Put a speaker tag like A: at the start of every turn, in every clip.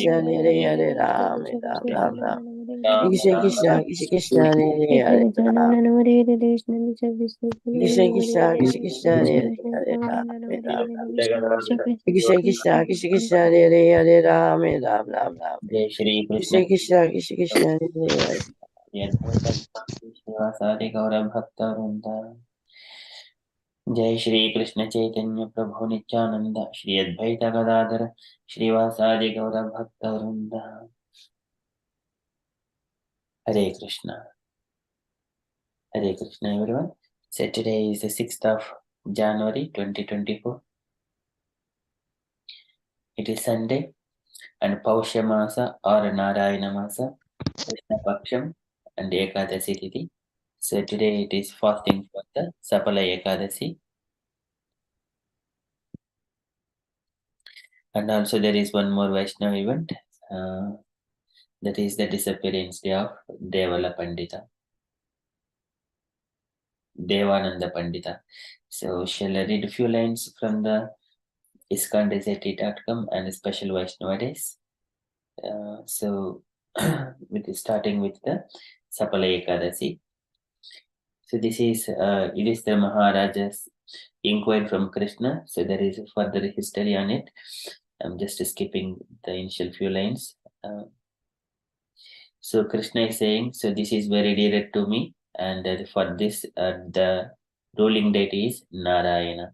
A: Krishna Hare Hare Ram Ram Ram Ram Krishna Krishna Krishna Krishna Hare Hare Ram Krishna Krishna Krishna Krishna Hare Hare Ram Ram Krishna Krishna Krishna Krishna Hare Hare Ram Ram Ram Ram
B: Jai Shri
A: Krishna
B: Krishna
A: Krishna Krishna Krishna Hare Hare
B: Srivasadi Gaura Bhakta Vrinda. Jai Shri Krishna Chaitanya Prabhu Nityananda Shri Advaita Gadadhara Srivasadi Gaura Bhakta Vrinda. Hare Krishna. Hare Krishna everyone. So today is the 6th of January 2024. It is Sunday and Pausha Masa or Narayana Masa, Krishna Paksham and Ekadasi Tithi. So today it is fasting for the Sapala Ekadasi. And also there is one more Vaishnava event. That is the disappearance day of Devananda Pandita. So shall I read a few lines from the ISKCON and the special Vaishnava days? So starting with the Sapala Ekadasi. So this is it is the Maharaja's inquiry from Krishna. So there is further history on it. I'm just skipping the initial few lines. So Krishna is saying, so this is very dear to me, and for this the ruling deity is Narayana.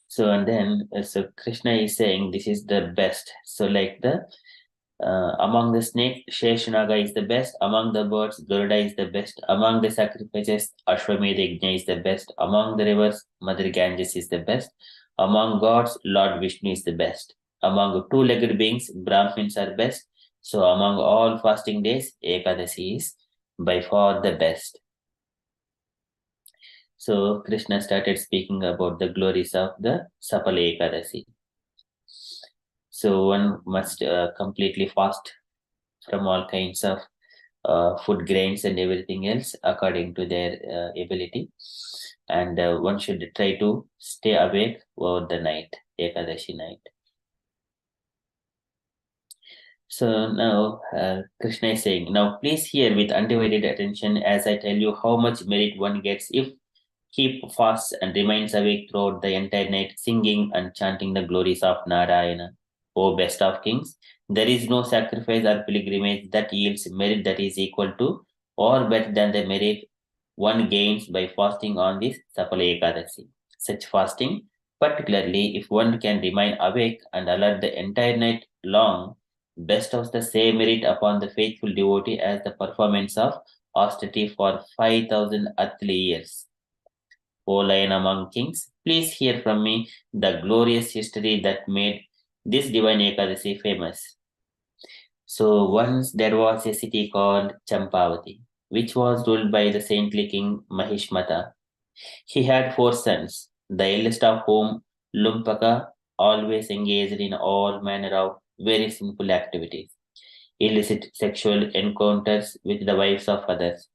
B: So and then so Krishna is saying this is the best. So like the among the snakes, Sheshanaga is the best. Among the birds, Garuda is the best. Among the sacrifices, Ashwamedha Yajna is the best. Among the rivers, Mother Ganges is the best. Among gods, Lord Vishnu is the best. Among two-legged beings, Brahmins are best. So among all fasting days, Ekadasi is by far the best. So Krishna started speaking about the glories of the Sapala Ekadasi. So one must completely fast from all kinds of food grains and everything else according to their ability. And one should try to stay awake over the night, Ekadashi night. So now Krishna is saying, now please hear with undivided attention as I tell you how much merit one gets if keep fast and remains awake throughout the entire night, singing and chanting the glories of Narayana. O best of kings, there is no sacrifice or pilgrimage that yields merit that is equal to or better than the merit one gains by fasting on this Sapala Ekadasi. Such fasting, particularly if one can remain awake and alert the entire night long, bestows the same merit upon the faithful devotee as the performance of austerity for 5,000 earthly years. O Lion among kings, please hear from me the glorious history that made this divine Ekadasi famous. So once there was a city called Champavati, which was ruled by the saintly king Mahishmata. He had 4 sons, the eldest of whom, Lumpaka, always engaged in all manner of very sinful activities, illicit sexual encounters with the wives of others,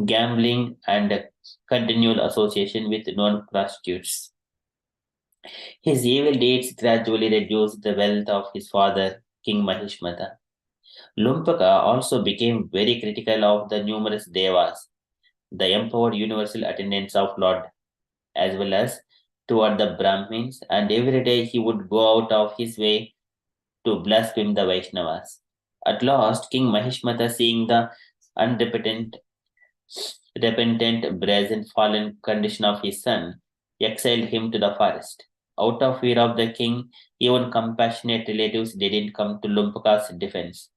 B: gambling, and continual association with known prostitutes. His evil deeds gradually reduced the wealth of his father, King Mahishmata. Lumpaka also became very critical of the numerous devas, the empowered universal attendants of Lord, as well as toward the Brahmins, and every day he would go out of his way to blaspheme the Vaishnavas. At last, King Mahishmata, seeing the unrepentant, brazen, fallen condition of his son, exiled him to the forest. Out of fear of the king, even compassionate relatives didn't come to Lumpaka's defense.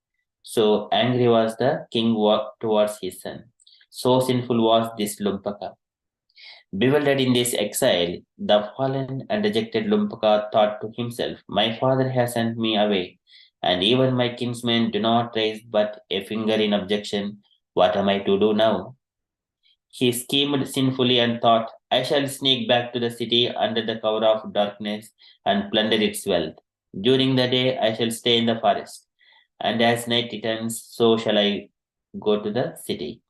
B: So angry was the king towards his son. So sinful was this Lumpaka. Bewildered in this exile, the fallen and rejected Lumpaka thought to himself, my father has sent me away, and even my kinsmen do not raise but a finger in objection. What am I to do now? He schemed sinfully and thought, I shall sneak back to the city under the cover of darkness and plunder its wealth. During the day, I shall stay in the forest, and as night returns, so shall I go to the city.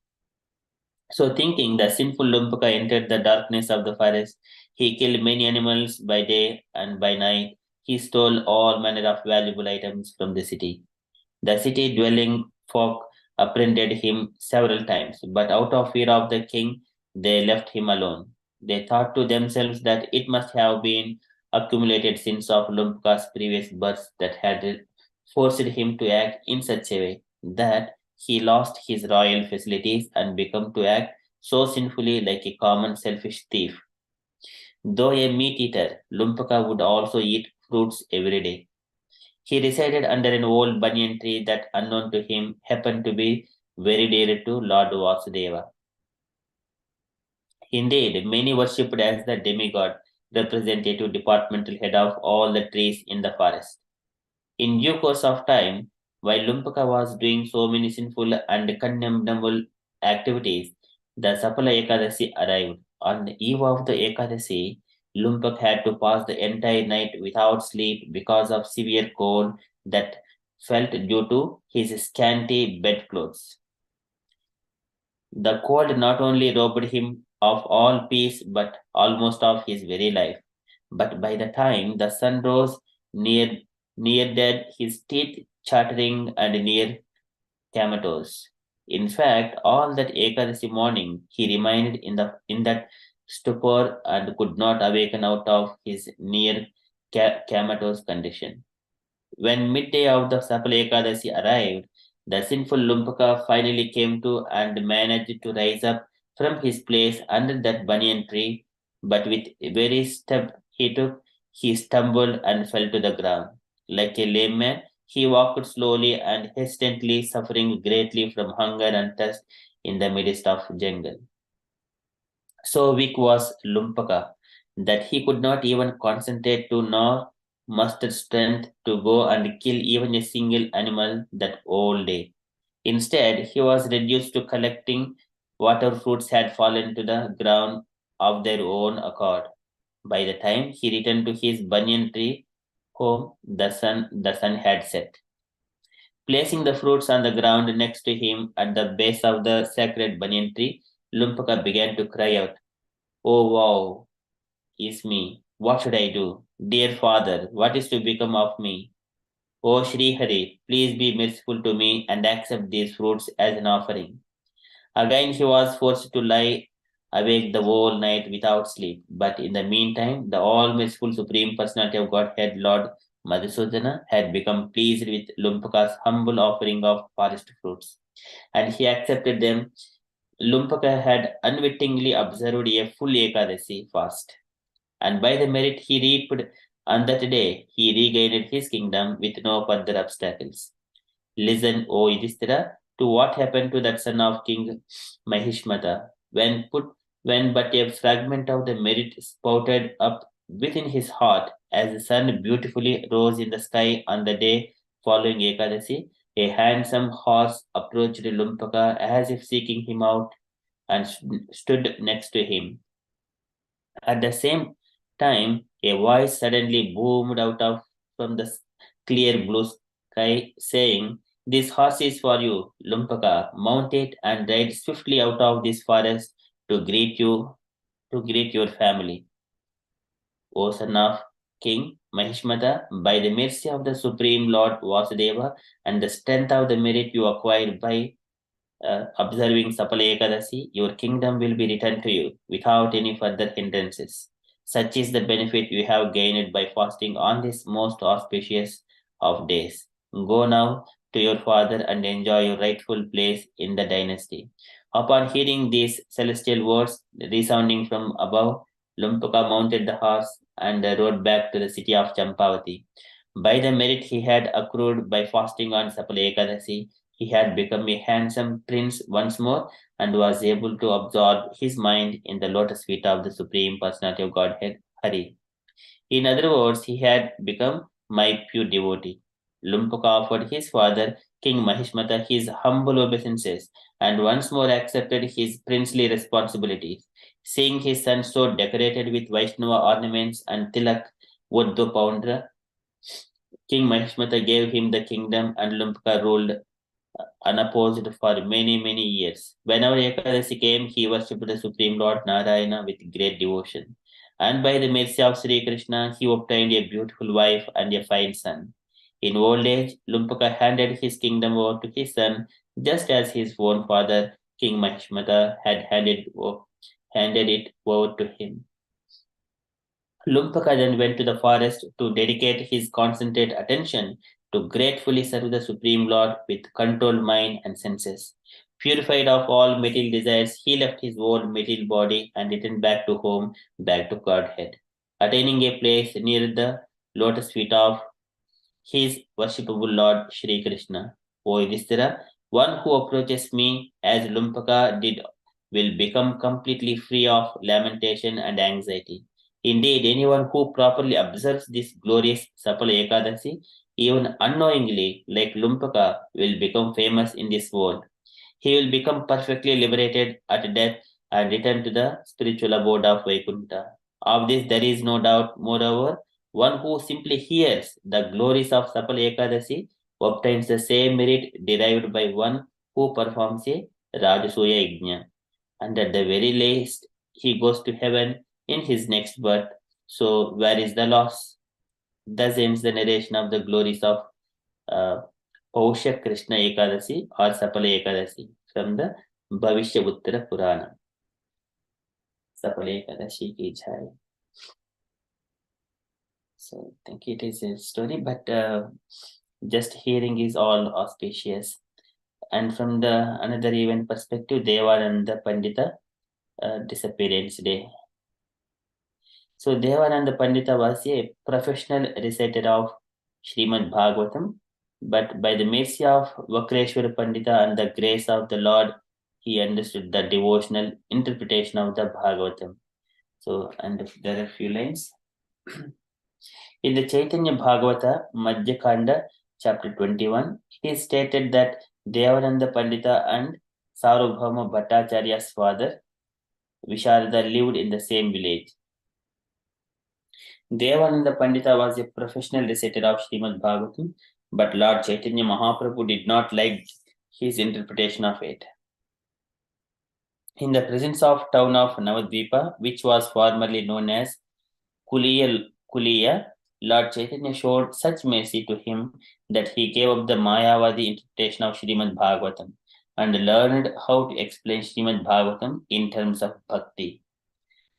B: So thinking, the sinful Lumpaka entered the darkness of the forest. He killed many animals by day and by night. he stole all manner of valuable items from the city. The city dwelling folk apprehended him several times, but out of fear of the king, they left him alone. They thought to themselves that it must have been accumulated sins of Lumpka's previous births that had forced him to act in such a way that he lost his royal facilities and became to act so sinfully like a common selfish thief. Though a meat eater, Lumpaka would also eat fruits every day. He resided under an old banyan tree that, unknown to him, happened to be very dear to Lord Vasudeva. Indeed, many worshipped as the demigod, representative departmental head of all the trees in the forest. In due course of time, while Lumpaka was doing so many sinful and condemnable activities, the Sapala Ekadasi arrived. On the eve of the Ekadasi, Lumpak had to pass the entire night without sleep because of severe cold that felt due to his scanty bedclothes. The cold not only robbed him of all peace but almost of his very life. But by the time the sun rose, near dead, his teeth chattering and near comatose. In fact, all that Ekadasi morning he remained in that stupor and could not awaken out of his near comatose condition. When midday of the Sapala Ekadasi arrived, the sinful Lumpaka finally came to and managed to rise up from his place under that banyan tree, but with every step he took, he stumbled and fell to the ground. Like a lame man, he walked slowly and hesitantly, suffering greatly from hunger and thirst in the midst of jungle. So weak was Lumpaka that he could not even concentrate to nor muster strength to go and kill even a single animal that whole day. Instead, he was reduced to collecting water fruits had fallen to the ground of their own accord. By the time he returned to his banyan tree home, the sun had set. Placing the fruits on the ground next to him at the base of the sacred banyan tree, Lumpaka began to cry out, "Oh wow, is me. What should I do? Dear Father, what is to become of me? O Sri Hari, please be merciful to me and accept these fruits as an offering." Again, he was forced to lie awake the whole night without sleep. But in the meantime, the all merciful Supreme Personality of Godhead, Lord Madhusudana, had become pleased with Lumpaka's humble offering of forest fruits, and he accepted them. Lumpaka had unwittingly observed a full Ekadasi fast, and by the merit he reaped on that day, he regained his kingdom with no further obstacles. Listen, O Yudhishthira, to what happened to that son of King Mahishmata when but a fragment of the merit spouted up within his heart as the sun beautifully rose in the sky on the day following Ekadasi. A handsome horse approached Lumpaka as if seeking him out and stood next to him. At the same time, a voice suddenly boomed out of from the clear blue sky, saying, "This horse is for you, Lumpaka. Mount it and ride swiftly out of this forest to greet your family, O son of King Mahishmata. By the mercy of the Supreme Lord Vasudeva and the strength of the merit you acquired by observing Sapala Ekadasi, your kingdom will be returned to you without any further hindrances. Such is the benefit you have gained by fasting on this most auspicious of days. Go now to your father and enjoy your rightful place in the dynasty." Upon hearing these celestial words resounding from above, Lumpaka mounted the horse and rode back to the city of Champavati. By the merit he had accrued by fasting on Sapala Ekadasi, he had become a handsome prince once more and was able to absorb his mind in the lotus feet of the Supreme Personality of Godhead, Hari. In other words, he had become my pure devotee. Lumpaka offered his father, King Mahishmata, his humble obeisances and once more accepted his princely responsibilities. Seeing his son so decorated with Vaishnava ornaments and tilak, Voddo Poundra, King Mahishmata gave him the kingdom and Lumpaka ruled unopposed for many, many years. Whenever Ekadasi came, he worshipped the Supreme Lord Narayana with great devotion. and by the mercy of Sri Krishna, he obtained a beautiful wife and a fine son. In old age, Lumpaka handed his kingdom over to his son, just as his own father, King Mahishmata, had handed it over to him. Lumpaka then went to the forest to dedicate his concentrated attention to gratefully serve the Supreme Lord with controlled mind and senses. Purified of all material desires, he left his old material body and returned back to home, back to Godhead, attaining a place near the lotus feet of his worshipable Lord Shri Krishna. O Yudhishthira, one who approaches me as Lumpaka did will become completely free of lamentation and anxiety. Indeed, anyone who properly observes this glorious Sapala Ekadasi, even unknowingly, like Lumpaka, will become famous in this world. He will become perfectly liberated at death and return to the spiritual abode of Vaikuntha. Of this there is no doubt. Moreover, one who simply hears the glories of Sapala Ekadasi obtains the same merit derived by one who performs a Rajasuya Yajna. And at the very least, he goes to heaven in his next birth. So, where is the loss? Thus ends the narration of the glories of uh, Pausha Krishna Ekadasi or Sapala Ekadasi from the Bhavishya Uttara Purana. Sapala Ekadashi ki jai. So I think it is a story, but just hearing is all auspicious. And from the another event perspective, Devananda Pandita disappearance day. So Devananda Pandita was a professional reciter of Srimad Bhagavatam, but by the mercy of Vakreshwara Pandita and the grace of the Lord, he understood the devotional interpretation of the Bhagavatam. So, and there are a few lines. In the Chaitanya Bhagavata, Madhya Kanda, chapter 21, it is stated that Devananda Pandita and Sarvabhauma Bhattacharya's father, Visharada, lived in the same village. Devananda Pandita was a professional reciter of Srimad Bhagavatam, but Lord Chaitanya Mahaprabhu did not like his interpretation of it. In the presence of town of Navadvipa, which was formerly known as Kuliya, Lord Chaitanya showed such mercy to him that he gave up the Mayavadi interpretation of Srimad Bhagavatam and learned how to explain Srimad Bhagavatam in terms of bhakti.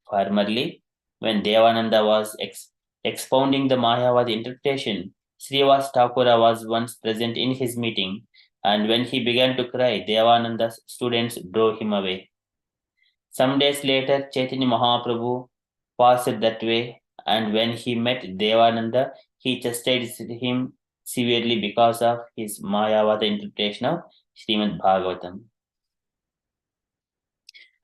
B: Formerly, when Devananda was expounding the Mayavadi interpretation, Srivas Thakura was once present in his meeting, and when he began to cry, Devananda's students drove him away. Some days later, Chaitanya Mahaprabhu passed that way, and when he met Devananda, he chastised him severely because of his Mayavada interpretation of Srimad Bhagavatam.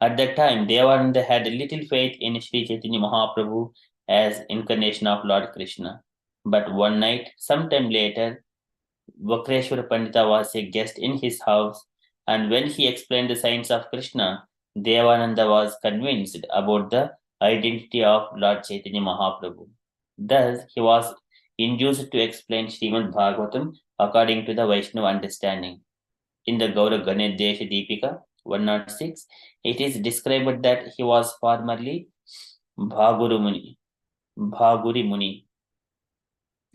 B: At that time, Devananda had little faith in Sri Chaitanya Mahaprabhu as incarnation of Lord Krishna. But one night, sometime later, Vakreshwara Pandita was a guest in his house, and when he explained the signs of Krishna, Devananda was convinced about the identity of Lord Chaitanya Mahaprabhu. Thus, he was induced to explain Srimad Bhagavatam according to the Vaishnava understanding. In the Gaura Ganesha Deepika 106, it is described that he was formerly Bhaguri Muni,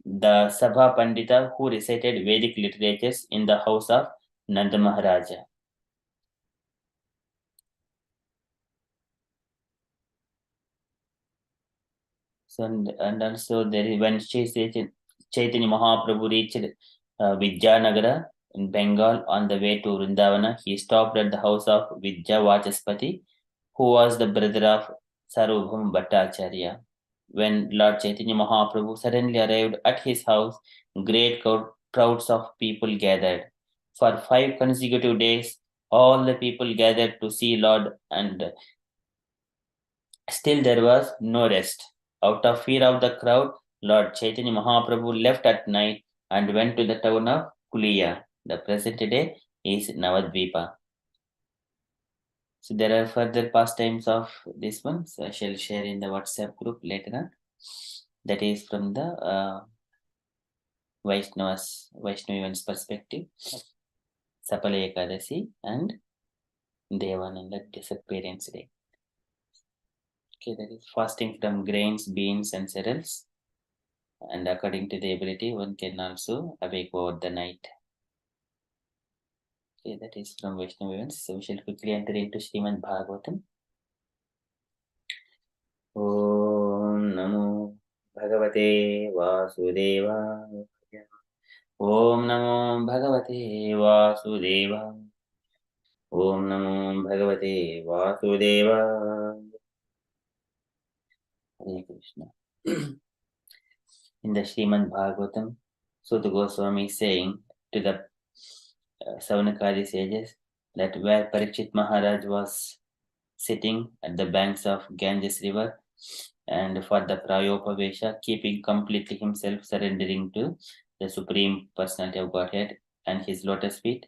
B: the Sabha Pandita who recited Vedic literatures in the house of Nanda Maharaja. So, and also there is when Chaitanya Mahaprabhu reached Vidyanagara in Bengal on the way to Vrindavana, he stopped at the house of Vidya Vachaspati, who was the brother of Sarvabhauma Bhattacharya. When Lord Chaitanya Mahaprabhu suddenly arrived at his house, great crowds of people gathered. For 5 consecutive days, all the people gathered to see Lord, and still there was no rest. Out of fear of the crowd, Lord Chaitanya Mahaprabhu left at night and went to the town of Kuliya. The present day is Navadvipa. So there are further pastimes of this one. So I shall share in the WhatsApp group later on. That is from the Vaishnavians perspective. Sapala Ekadasi and Devananda disappearance day. Okay, that is fasting from grains, beans, and cereals. And according to the ability, one can also awake over the night. Okay, that is from Vaishnava events. So we shall quickly enter into Srimad Bhagavatam. Om Namo Bhagavate Vasudevaya. Om Namo Bhagavate Vasudevaya. Om Namo Bhagavate Vasudevaya. Hare Krishna. In the Srimad Bhagavatam, Sutta Goswami is saying to the Savanakari sages that where Parikshit Maharaj was sitting at the banks of Ganges river and for the Prayopavesha, keeping completely himself surrendering to the Supreme Personality of Godhead and his lotus feet,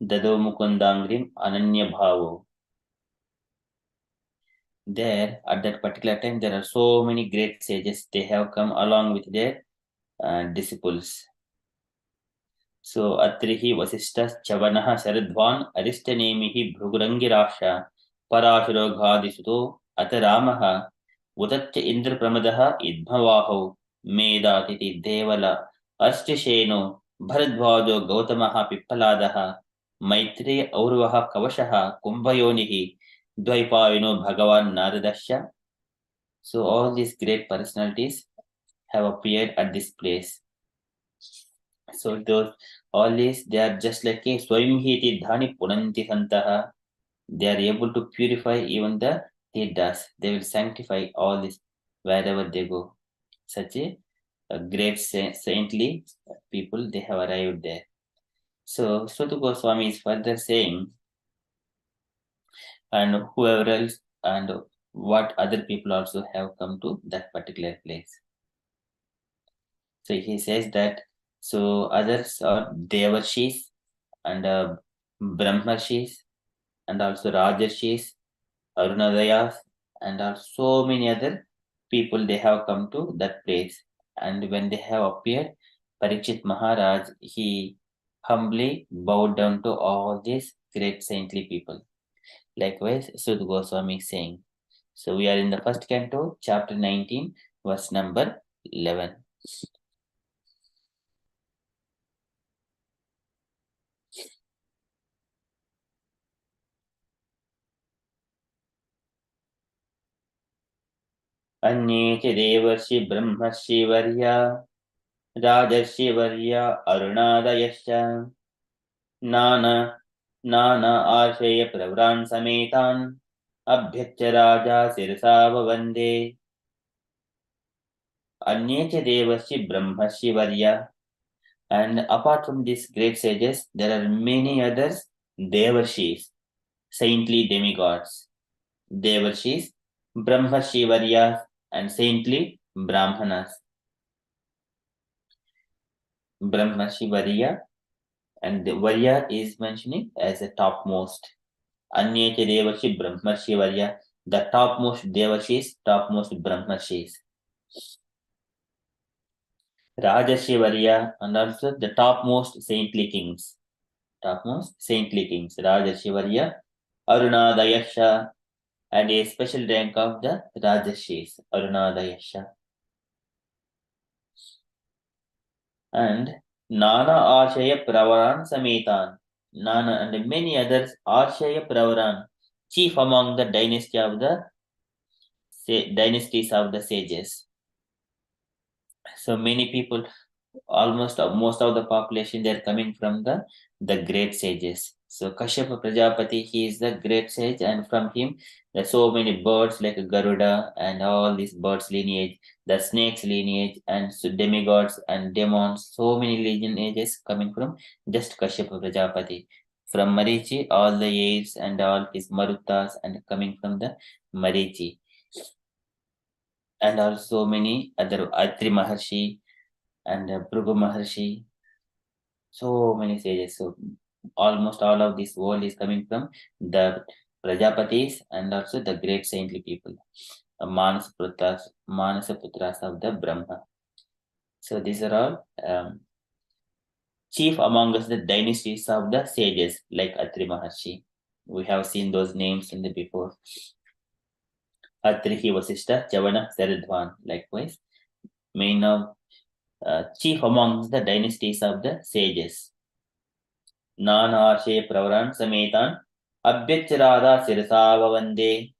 B: Dado Mukundangrim Ananya Bhavo. There, at that particular time, there are so many great sages. They have come along with their disciples. So, Atrihi Vasishta Chavanaha Saradvan Aristanemihi Bhrugurangirasha Parashuro Ghadisuto Ataramaha Utatya Indra Pramadaha Idbhavaho Medatiti Devala Astisheno Bharadvajo Gautamaha Pippaladaha Maitri Aurvaha Kavashaha Kumbhayonihi Dvaipavino Bhagavan Naradasya. So all these great personalities have appeared at this place. So those all these they are just like a Swayamhiti Dhani Punanti Santaha. They are able to purify even the Tirthas. They will sanctify all this wherever they go. Such a great saintly people they have arrived there. So Suta Goswami is further saying, and whoever else and what other people also have come to that particular place. So he says that so others are Devarshis and Brahmarshis and also Rajarshis, Arunadayas, and also so many other people they have come to that place. And when they have appeared, Parikshit Maharaj, he humbly bowed down to all these great saintly people. Likewise, Sud Goswami is saying. So we are in the first canto, chapter 19, verse number 11. अन्ये च देवर्षि ब्रह्मर्षि वर्या राजर्षि वर्या अरुणादयश्च नाना आशय प्रवरान् समेतान् अभ्यच्च राजा शिरसा वन्दे. अन्ये च देवर्षि ब्रह्मर्षि वर्या. And apart from these great sages, there are many others devarshis, saintly demigods. Devarshis, Brahmarshi Varyas, and saintly Brahmanas. Brahmarshi Varya, and the Varya is mentioning as a topmost. Anyete Devashi Brahmarshi Varya, the topmost Devashis, topmost Brahmarshis. Rajashi Varya, and also the topmost saintly kings. Topmost saintly kings. Rajashi Varya, Arunadayasha, and a special rank of the Rajashis, Arunadayasha. And Nana Ashaya Pravaran Sametan, Nana and many others, Ashaya Pravaran, chief among the dynasties of the sages. So many people, almost most of the population, they are coming from the great sages. So Kashyapa Prajapati, he is the great sage, and from him there are so many birds like Garuda and all these birds lineage, the snakes lineage, and so demigods and demons, so many lineages coming from just Kashyapa Prajapati. From Marichi, all the airs and all his Marutas and coming from the Marichi. And also many other Atri Maharshi and Bhrigu Maharshi, so many sages. So almost all of this world is coming from the Prajapatis and also the great saintly people, Manasaputras of the Brahma. So these are all chief among us the dynasties of the sages like Atri Maharshi. We have seen those names in the before. Atrihi Vasishta Chavana Saradvan. Likewise, main of chief amongst the dynasties of the sages. Nanarshe Pravaran Sametan Abhyacharada Sirsavavande.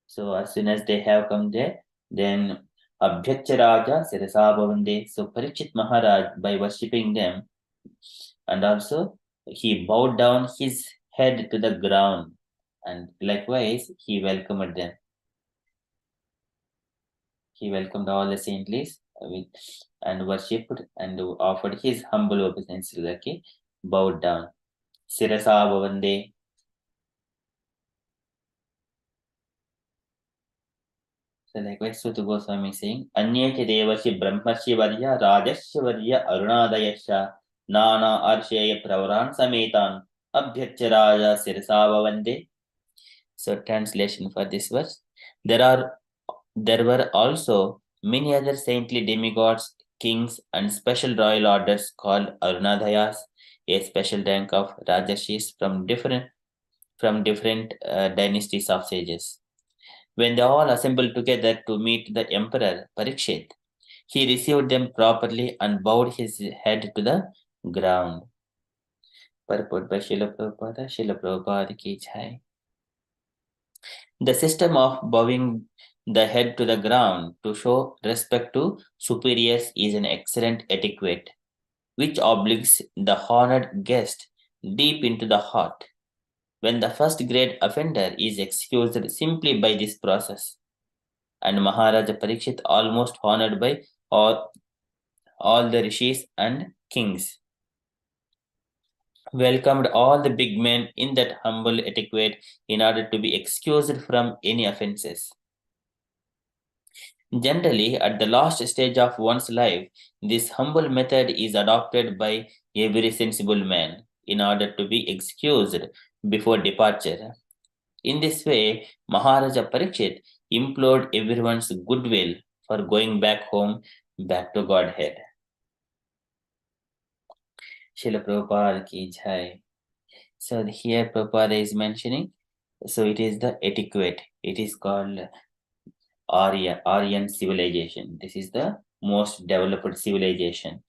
B: So as soon as they have come there, then Abhyacharaja Sirsavavande. So Parikshit Maharaj, by worshipping them, and also he bowed down his head to the ground, and likewise he welcomed them. He welcomed all the saintlies and worshipped and offered his humble obeisance, okay, bowed down. Sirasa Bhavande. So likewise, Suta Goswami is saying, Anyeke Devashi Brahmashi Varya Rajasya Varya Arunadayasya Nana Arsheya Pravaran Sametan Abhyacharaja Sirasa Bhavande. So translation for this verse. There were also many other saintly demigods, kings, and special royal orders called Arunadayas, a special rank of Rajashis from different dynasties of sages. When they all assembled together to meet the emperor Parikshit, he received them properly and bowed his head to the ground. Purport by Srila Prabhupada ki jai. The system of bowing the head to the ground to show respect to superiors is an excellent etiquette, which obliges the honored guest deep into the heart. When the first grade offender is excused simply by this process, and Maharaja Parikshit, almost honored by all the rishis and kings, welcomed all the big men in that humble etiquette in order to be excused from any offenses. Generally, at the last stage of one's life, this humble method is adopted by every sensible man in order to be excused before departure. In this way, Maharaja Parikshit implored everyone's goodwill for going back home, back to Godhead. Srila Prabhupada ki jai. So here Prabhupada is mentioning, so it is the etiquette. It is called Aryan civilization. This is the most developed civilization.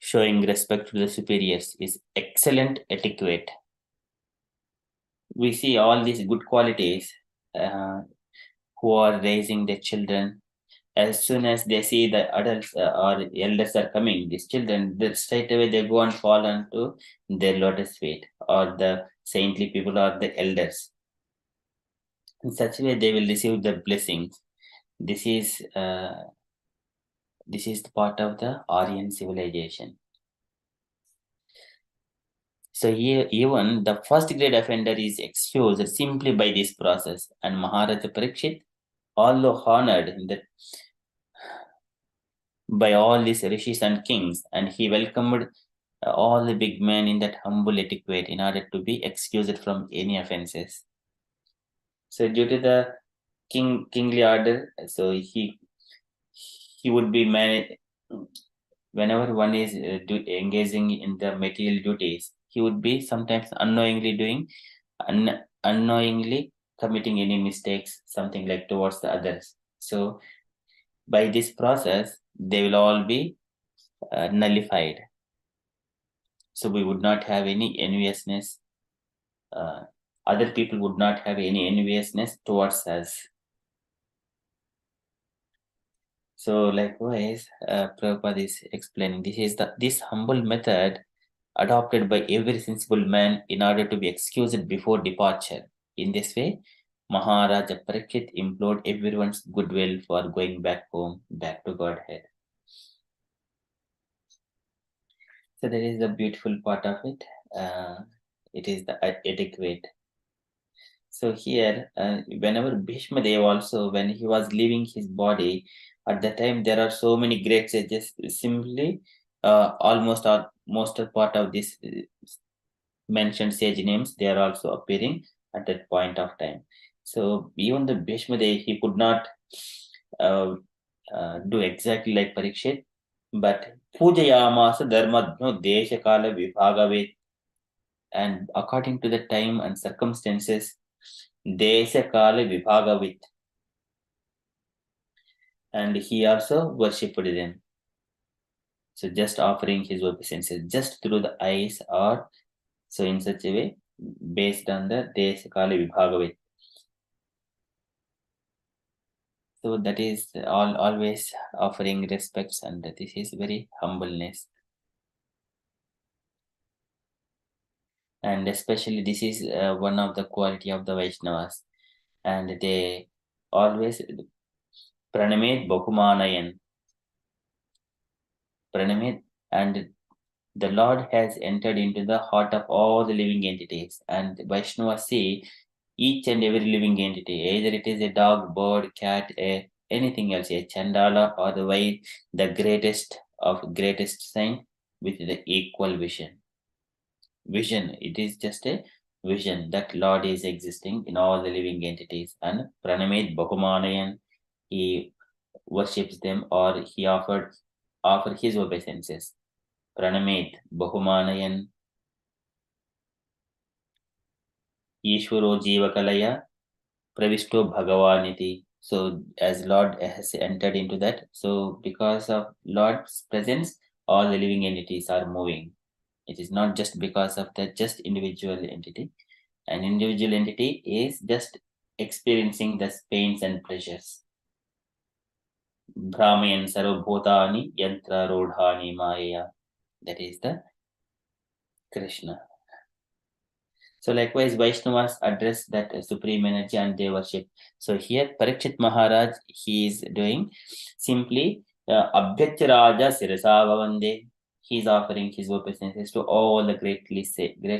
B: Showing respect to the superiors is excellent etiquette. We see all these good qualities who are raising their children. As soon as they see the adults or elders are coming, these children, straight away they go and fall onto their lotus feet, or the saintly people or the elders. In such a way, they will receive the blessings. This is the part of the Aryan civilization. So here, even the first grade offender is excused simply by this process, and Maharaja Parikshit, although honored by all these rishis and kings, and he welcomed all the big men in that humble etiquette in order to be excused from any offenses. So due to the kingly order, so he would be whenever one is engaging in the material duties, he would be sometimes unknowingly committing any mistakes, something like towards the others. So by this process, they will all be nullified. So we would not have any enviousness. Other people would not have any enviousness towards us. So likewise, Prabhupada is explaining this humble method adopted by every sensible man in order to be excused before departure. In this way, Maharaja Parikshit implored everyone's goodwill for going back home, back to Godhead. So that is the beautiful part of it. It is the etiquette. So here, whenever Bhishma Dev also, when he was leaving his body, at that time there are so many great sages. Simply, almost most of part of this mentioned sage names, they are also appearing at that point of time. So even the Bhishma Dev, he could not do exactly like Parikshit, but Pujayamasa Dharmadhno Deshakala Vibhagavet. and according to the time and circumstances, Desha Kala Vibhagavit, and he also worshipped them. So just offering his obeisances just through the eyes, or so in such a way, based on the Desha Kala Vibhagavit. So that is always offering respects, and this is very humbleness. And especially this is one of the quality of the Vaishnavas, and they always pranamet bahumanayan, pranamet, and the Lord has entered into the heart of all the living entities, and Vaishnavas see each and every living entity, either it is a dog, bird, cat, anything else, a chandala or the way, the greatest of greatest saint, with the equal vision. Vision, it is just a vision that Lord is existing in all the living entities. And Pranamet Bahumanayan, he worships them, or he offer his obeisances. Pranamet Bahumanayan Ishvaro Jivakalaya Pravisto Bhagavaniti. So as Lord has entered into that, so because of Lord's presence, all the living entities are moving. It is not just because of the just individual entity. An individual entity is just experiencing the pains and pleasures. Brahmayan sarvabhutani yantra rodhani maya. That is the Krishna. So likewise, Vaishnavas address that supreme energy and they worship. So here, Parikshit Maharaj, he is doing simply Abhyatya Raja Sirasa Bhavande. He is offering his obeisances to all the great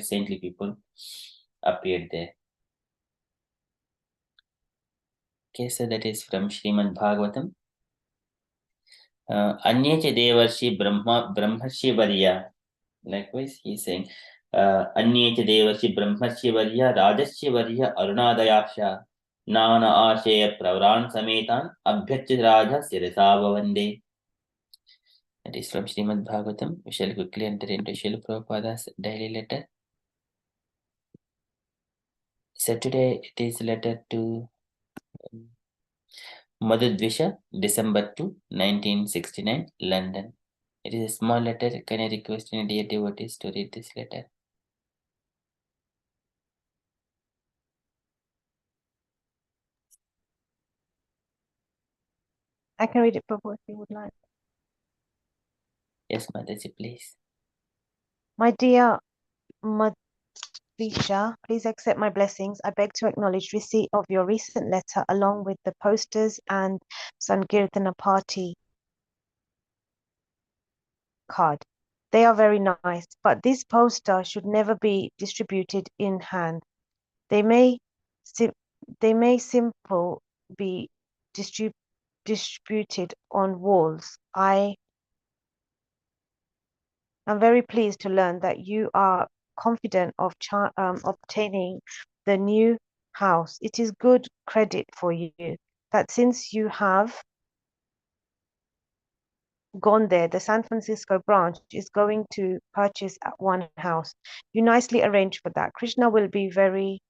B: saintly people appeared there. Okay, so that is from Srimad Bhagavatam. Anyecha Devarshi Brahmarshi Varya. Likewise, he is saying, Anyecha Devarshi Brahmarshi Varya Rajasya Varya Arunadayaksha Nana Ashaya Pravran Sametan Abhyachya Raja Sirasa Bhavande. That is from Srimad Bhagavatam. We shall quickly enter into Srila Prabhupada's daily letter. So today it is letter to Madhudvisha, December 2, 1969, London. It is a small letter. Can I request any dear devotees to read this letter?
A: I can read it, Prabhu, if you would like.
B: Yes, Mataji, please.
A: My dear Madhvisha, please accept my blessings. I beg to acknowledge receipt of your recent letter along with the posters and Sankirtana party card. They are very nice, but this poster should never be distributed in hand. They may simple be distributed on walls. I am very pleased to learn that you are confident of obtaining the new house. It is good credit for you that since you have gone there, the San Francisco branch is going to purchase one house. You nicely arranged for that. Krishna will be very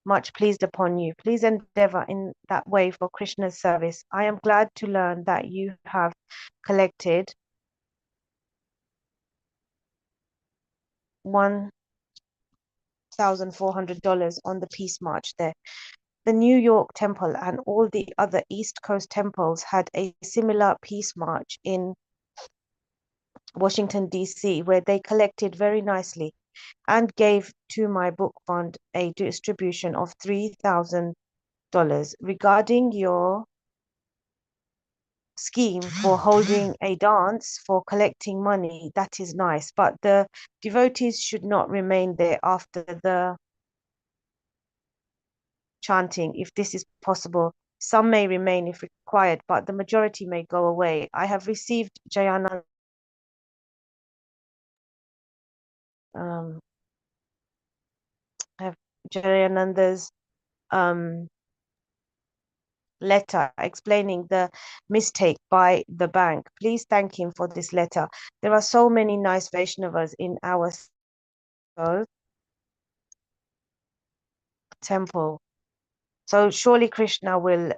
A: much pleased upon you. Please endeavor in that way for Krishna's service. I am glad to learn that you have collected $1,400 on the Peace March there. The New York Temple and all the other East Coast temples had a similar Peace March in Washington, D.C., where they collected very nicely and gave to my book fund a distribution of $3,000. Regarding your scheme for holding a dance for collecting money, that is nice, but the devotees should not remain there after the chanting if this is possible. Some may remain if required, but the majority may go away. I have received Jayananda's letter explaining the mistake by the bank. Please thank him for this letter. There are so many nice Vaishnavas in our temple. So surely Krishna will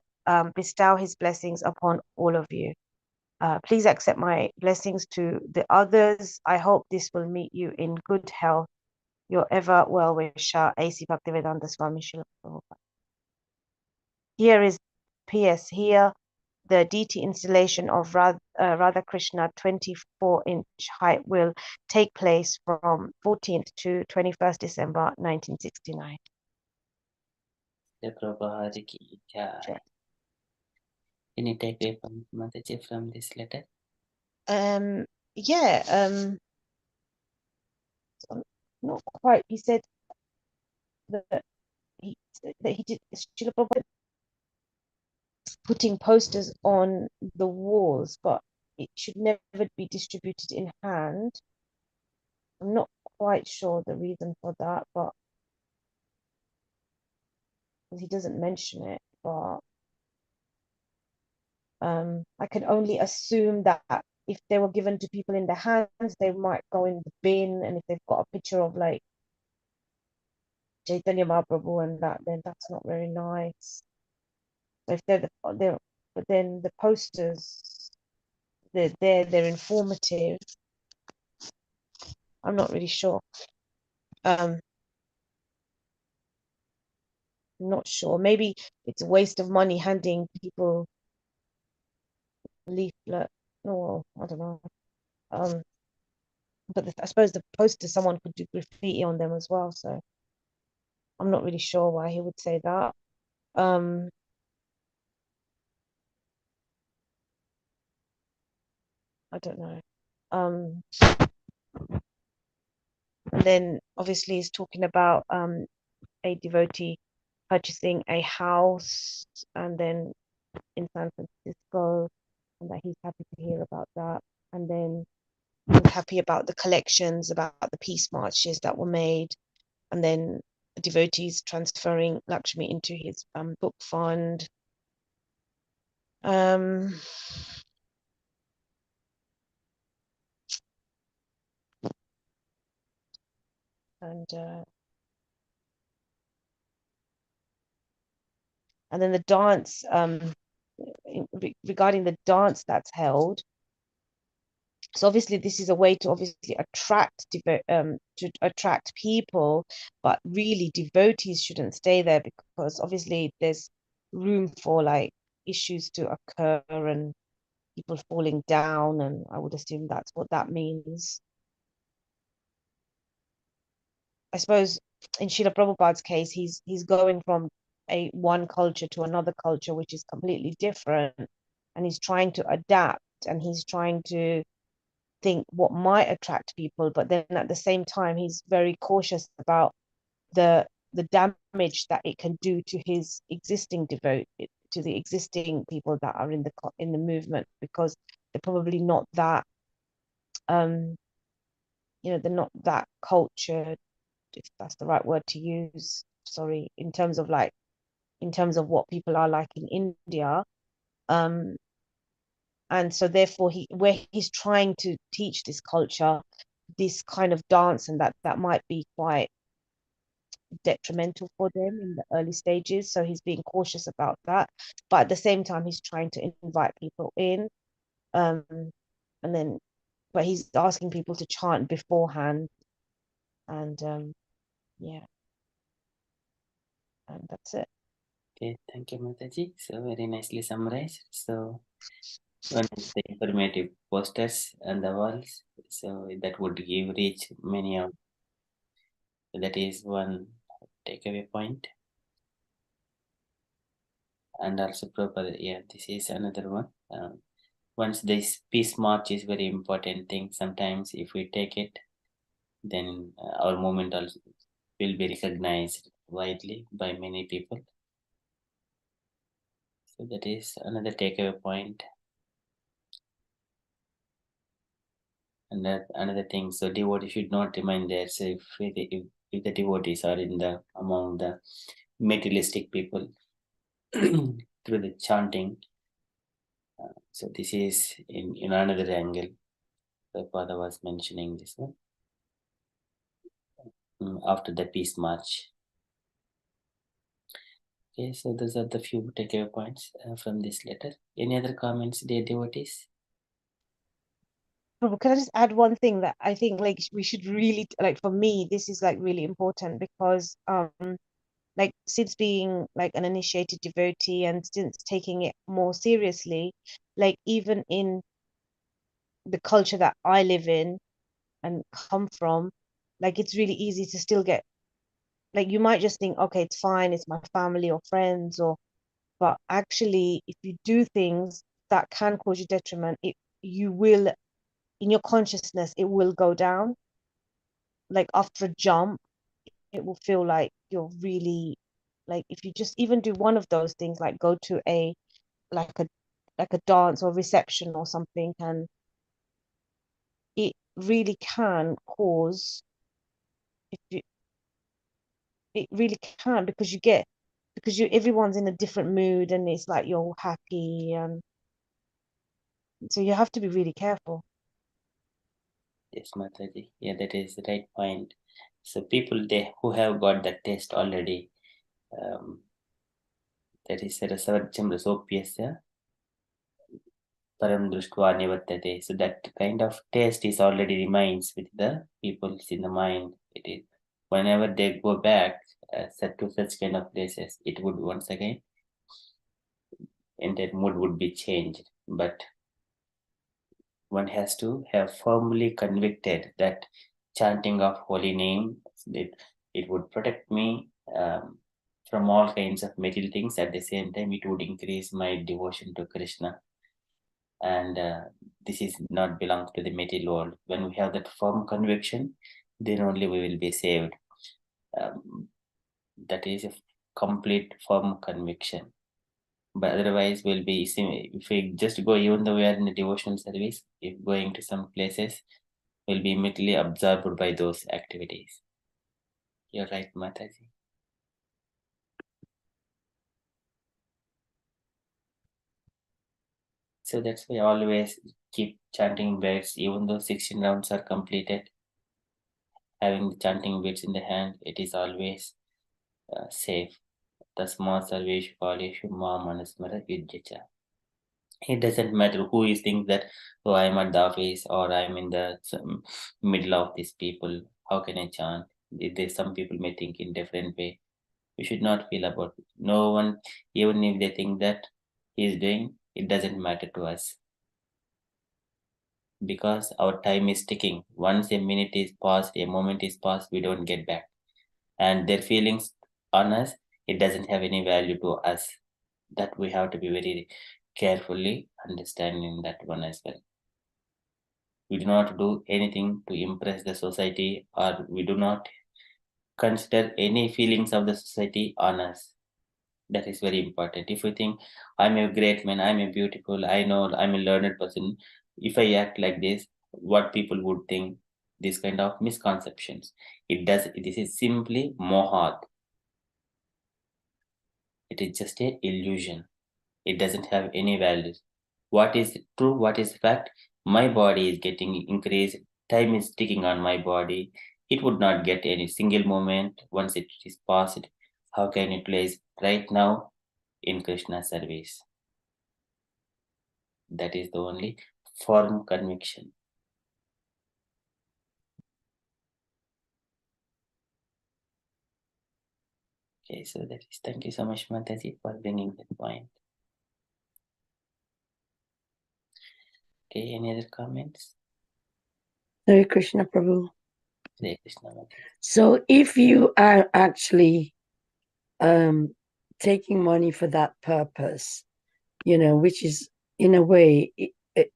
A: bestow his blessings upon all of you. Please accept my blessings to the others. I hope this will meet you in good health. Your ever well wisher, A.C. Bhaktivedanta Swami Srila Prabhupada. Here is P.S. Here, the DT installation of Radha Krishna 24-inch height will take place from 14th to 21st December 1969.
B: Prabhupada ki jai. Any takeaway from Mataji from this letter?
A: Yeah, not quite. He said that he did Srila Prabhupada putting posters on the walls, but it should never be distributed in hand. I'm not quite sure the reason for that, but he doesn't mention it. But I can only assume that if they were given to people in the hands, they might go in the bin, and if they've got a picture of like Chaitanya Mahaprabhu and that, then that's not very nice. So if but then the posters, they're informative. I'm not really sure. I'm not sure. Maybe it's a waste of money handing people a leaflet. No, I don't know. But I suppose the posters, someone could do graffiti on them as well. So I'm not really sure why he would say that. I don't know. And then obviously he's talking about a devotee purchasing a house and then in San Francisco, and that he's happy to hear about that. And then he's happy about the collections, about the peace marches that were made, and then devotees transferring Lakshmi into his book fund. And then the dance, regarding the dance that's held. So obviously this is a way to obviously attract people, but really devotees shouldn't stay there, because obviously there's room for like issues to occur and people falling down, and I would assume that's what that means. I suppose in Srila Prabhupada's case, he's going from one culture to another culture, which is completely different, and he's trying to adapt, and he's trying to think what might attract people, but then at the same time he's very cautious about the damage that it can do to his existing to the existing people that are in the movement, because they're probably not that they're not that cultured, if that's the right word to use, sorry, in terms of what people are like in India. And so therefore where he's trying to teach this culture, this kind of dance, and that might be quite detrimental for them in the early stages. So he's being cautious about that. But at the same time, he's trying to invite people in. And then, but he's asking people to chant beforehand. And yeah. And that's it.
B: Okay, thank you, Mataji. So very nicely summarized. So one is the informative posters and the walls. So that would give reach many of. That is one takeaway point. And also proper, yeah, this is another one. Once this peace march is very important thing. Sometimes if we take it, then our movement also will be recognized widely by many people. So that is another takeaway point. And that another thing, so devotees should not remain there. So if the devotees are among the materialistic people, through the chanting. So this is in another angle. The father was mentioning this one after the peace march. Okay, so those are the few takeaway points from this letter. Any other comments, dear devotees?
A: Can I just add one thing that I think like we should really like, for me this is like really important, because like since being like an initiated devotee and since taking it more seriously, like even in the culture that I live in and come from, like it's really easy to still get, like you might just think, okay, it's fine, it's my family or friends, or but actually if you do things that can cause you detriment, you will, in your consciousness, it will go down. Like after a jump, it will feel like you're really, like if you just even do one of those things, like go to a like a like a dance or reception or something, and it really can cause, if you, it really can, because you get, because you everyone's in a different mood and it's like you're happy, and so you have to be really careful.
B: Yes, Mataji. Yeah, that is the right point. So people who have got that taste already, that is Sarasavacham Rasopyasya Param Društva Nivartate. So that kind of taste is already remains with the peoples in the mind. It is whenever they go back to such kind of places, it would once again, and that mood would be changed. But one has to have firmly convicted that chanting of holy name, it would protect me from all kinds of material things. At the same time, it would increase my devotion to Krishna. And this is not belongs to the material world. When we have that firm conviction, then only we will be saved. That is a complete firm conviction. But otherwise, we'll be, if we just go, even though we are in a devotional service, if going to some places, we'll be immediately absorbed by those activities. You're right, Mataji. So that's why I always keep chanting beads, even though 16 rounds are completed. Having the chanting beads in the hand, it is always safe. Tasma sarveshu kaleshu ma manasmara yujyacha. It doesn't matter who is thinking that, oh, I'm at the office or I'm in the middle of these people. How can I chant? There's some people may think in different way. We should not feel about it. No one, even if they think that he is doing, it doesn't matter to us, because our time is ticking. Once a minute is passed, a moment is passed, we don't get back. And their feelings on us, it doesn't have any value to us. That we have to be very carefully understanding that one as well. We do not do anything to impress the society, or we do not consider any feelings of the society on us. That is very important. If we think I'm a great man, I'm a beautiful, I know I'm a learned person, if I act like this, what people would think, this kind of misconceptions. This is simply mohat. It is just a illusion. It doesn't have any values. What is true, what is fact? My body is getting increased, time is ticking on my body. It would not get any single moment once it is passed. How can it place right now in Krishna service? That is the only firm conviction. Okay, so that is, thank you so much, Mataji, for bringing that point. Okay, any other comments?
C: Hare Krishna Prabhu.
B: Hare Krishna, Mataji.
C: So if you are actually taking money for that purpose, which is in a way,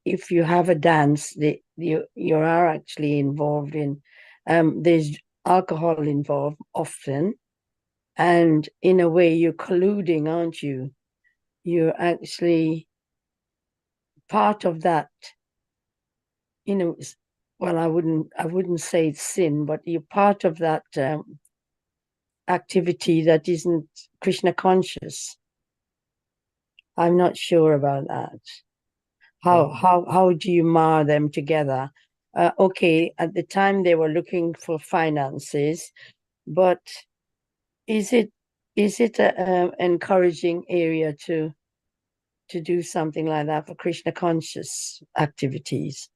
C: if you have a dance, you are actually involved in, there's alcohol involved often, and in a way you're colluding, aren't you? You're actually part of that, well, I wouldn't say it's sin, but you're part of that activity that isn't Krishna conscious. I'm not sure about that. How do you mar them together? Okay, at the time they were looking for finances, but is it an encouraging area to do something like that for Krishna conscious activities?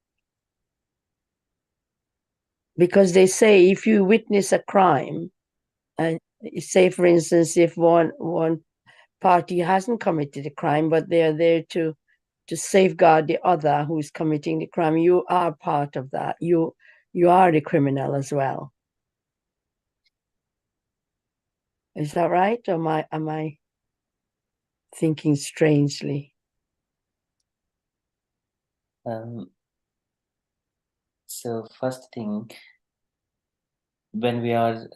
C: Because they say if you witness a crime, and say for instance, if one party hasn't committed a crime, but they are there to safeguard the other who's committing the crime, you are part of that. You are the criminal as well. Is that right? Or am I thinking strangely?
B: So first thing, when we are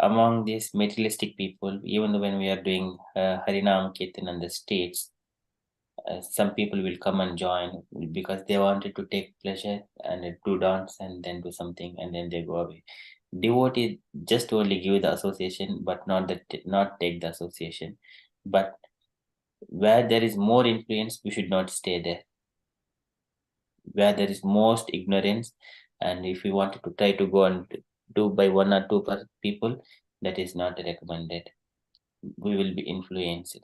B: among these materialistic people, even when we are doing Harinam Kirtan on the streets, some people will come and join because they wanted to take pleasure and do dance and then do something and then they go away. Devotee just only give the association, but not take the association. But where there is more influence, we should not stay there. Where there is most ignorance, and if we wanted to try to go and do by one or two people, that is not recommended. We will be influenced.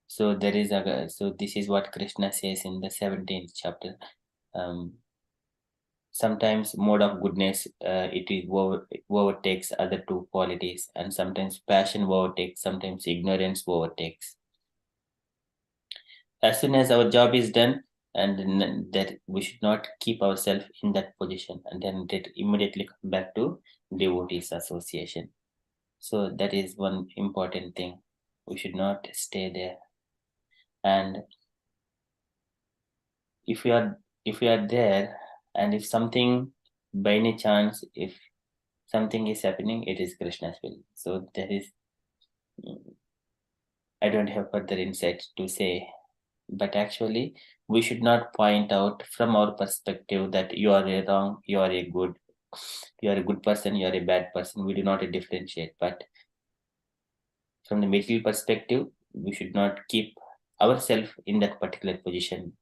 B: So there is this is what Krishna says in the 17th chapter. Sometimes mode of goodness it is overtakes other two qualities, and sometimes passion overtakes, sometimes ignorance overtakes. As soon as our job is done, and that we should not keep ourselves in that position, and then immediately come back to devotees association. So that is one important thing. We should not stay there. And if we are there, and if something by any chance, if something is happening, it is Krishna's will. So there is, I don't have further insight to say, but actually we should not point out from our perspective that you are a wrong, you are a good, you are a good person, you are a bad person. We do not differentiate, but from the material perspective, we should not keep ourselves in that particular position.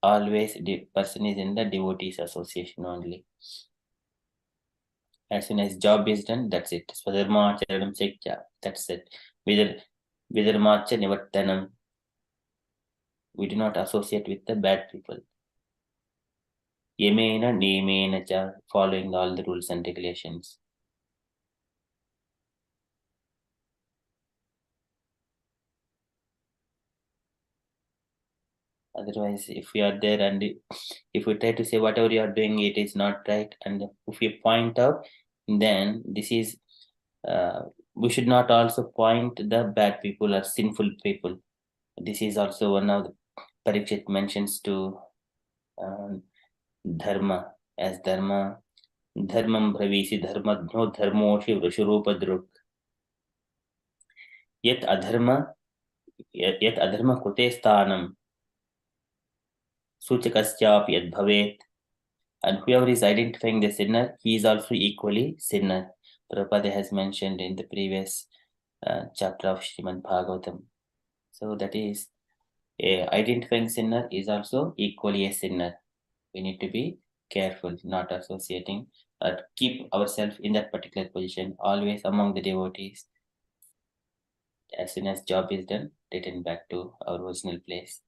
B: Always the person is in the devotees association only. As soon as job is done, that's it. Swadharma Acharanam Sekya, that's it. Vidharmacha Nivartanam. We do not associate with the bad people. Yemena Nemena Cha, following all the rules and regulations. Otherwise, if we are there and if we try to say whatever you are doing, it is not right, and if we point out, then this is, we should not also point the bad people or sinful people. This is also one of the Parikshit mentions to dharma as dharma. Dharmam bhavisi dharmadhno dharmoshi vrushurupadruk. Yet adharma krute sthanam suchakasyap yad bhavet. And whoever is identifying the sinner, he is also equally sinner. Prabhupada has mentioned in the previous chapter of Srimad Bhagavatam. So that is, identifying sinner is also equally a sinner. We need to be careful, not associating, keep ourselves in that particular position, always among the devotees. As soon as job is done, return back to our original place.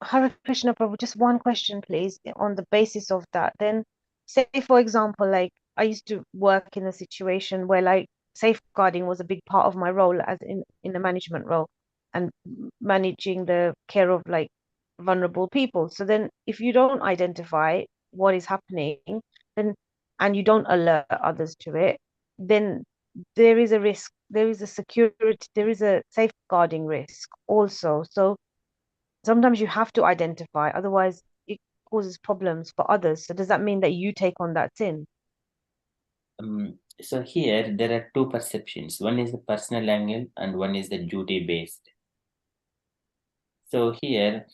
A: Hare Krishna Prabhu, just one question, please, on the basis of that. Then, say, for example, like I used to work in a situation where like safeguarding was a big part of my role as in a management role and managing the care of like vulnerable people. So then if you don't identify what is happening, then and you don't alert others to it, then there is a risk, there is a security, there is a safeguarding risk also. So sometimes you have to identify, otherwise it causes problems for others. So does that mean that you take on that sin?
B: So here there are two perceptions. One is the personal angle and one is the duty based. So here,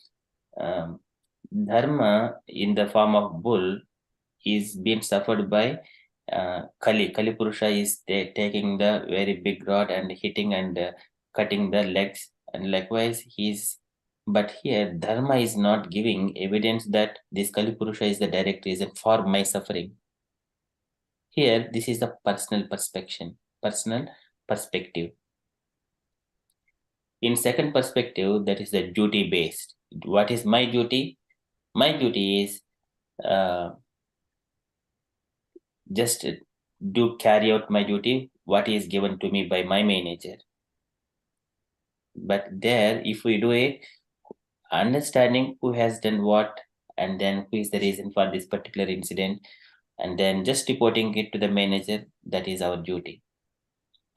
B: dharma in the form of bull is being suffered by Kali. Kali Purusha is taking the very big rod and hitting and cutting the legs, and likewise but here Dharma is not giving evidence that this Kali Purusha is the direct reason for my suffering. Here, this is the personal perspective. In second perspective, that is the duty based. What is my duty? My duty is just do carry out my duty, what is given to me by my manager. But there, if we do it, understanding who has done what, and then who is the reason for this particular incident, and then just reporting it to the manager, that is our duty.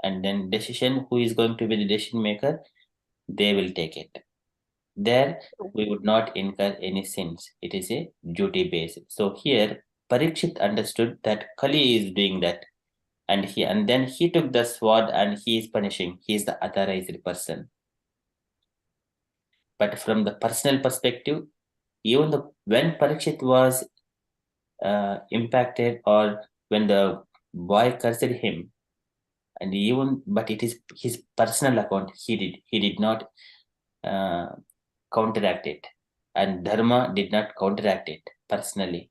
B: And then decision, who is going to be the decision maker, they will take it. There we would not incur any sins. It is a duty based. So here Parikshit understood that Kali is doing that, and then he took the sword and he is punishing. He is the authorized person. But from the personal perspective, even when Parikshit was impacted, or when the boy cursed him, but it is his personal account. He did not counteract it, and Dharma did not counteract it personally.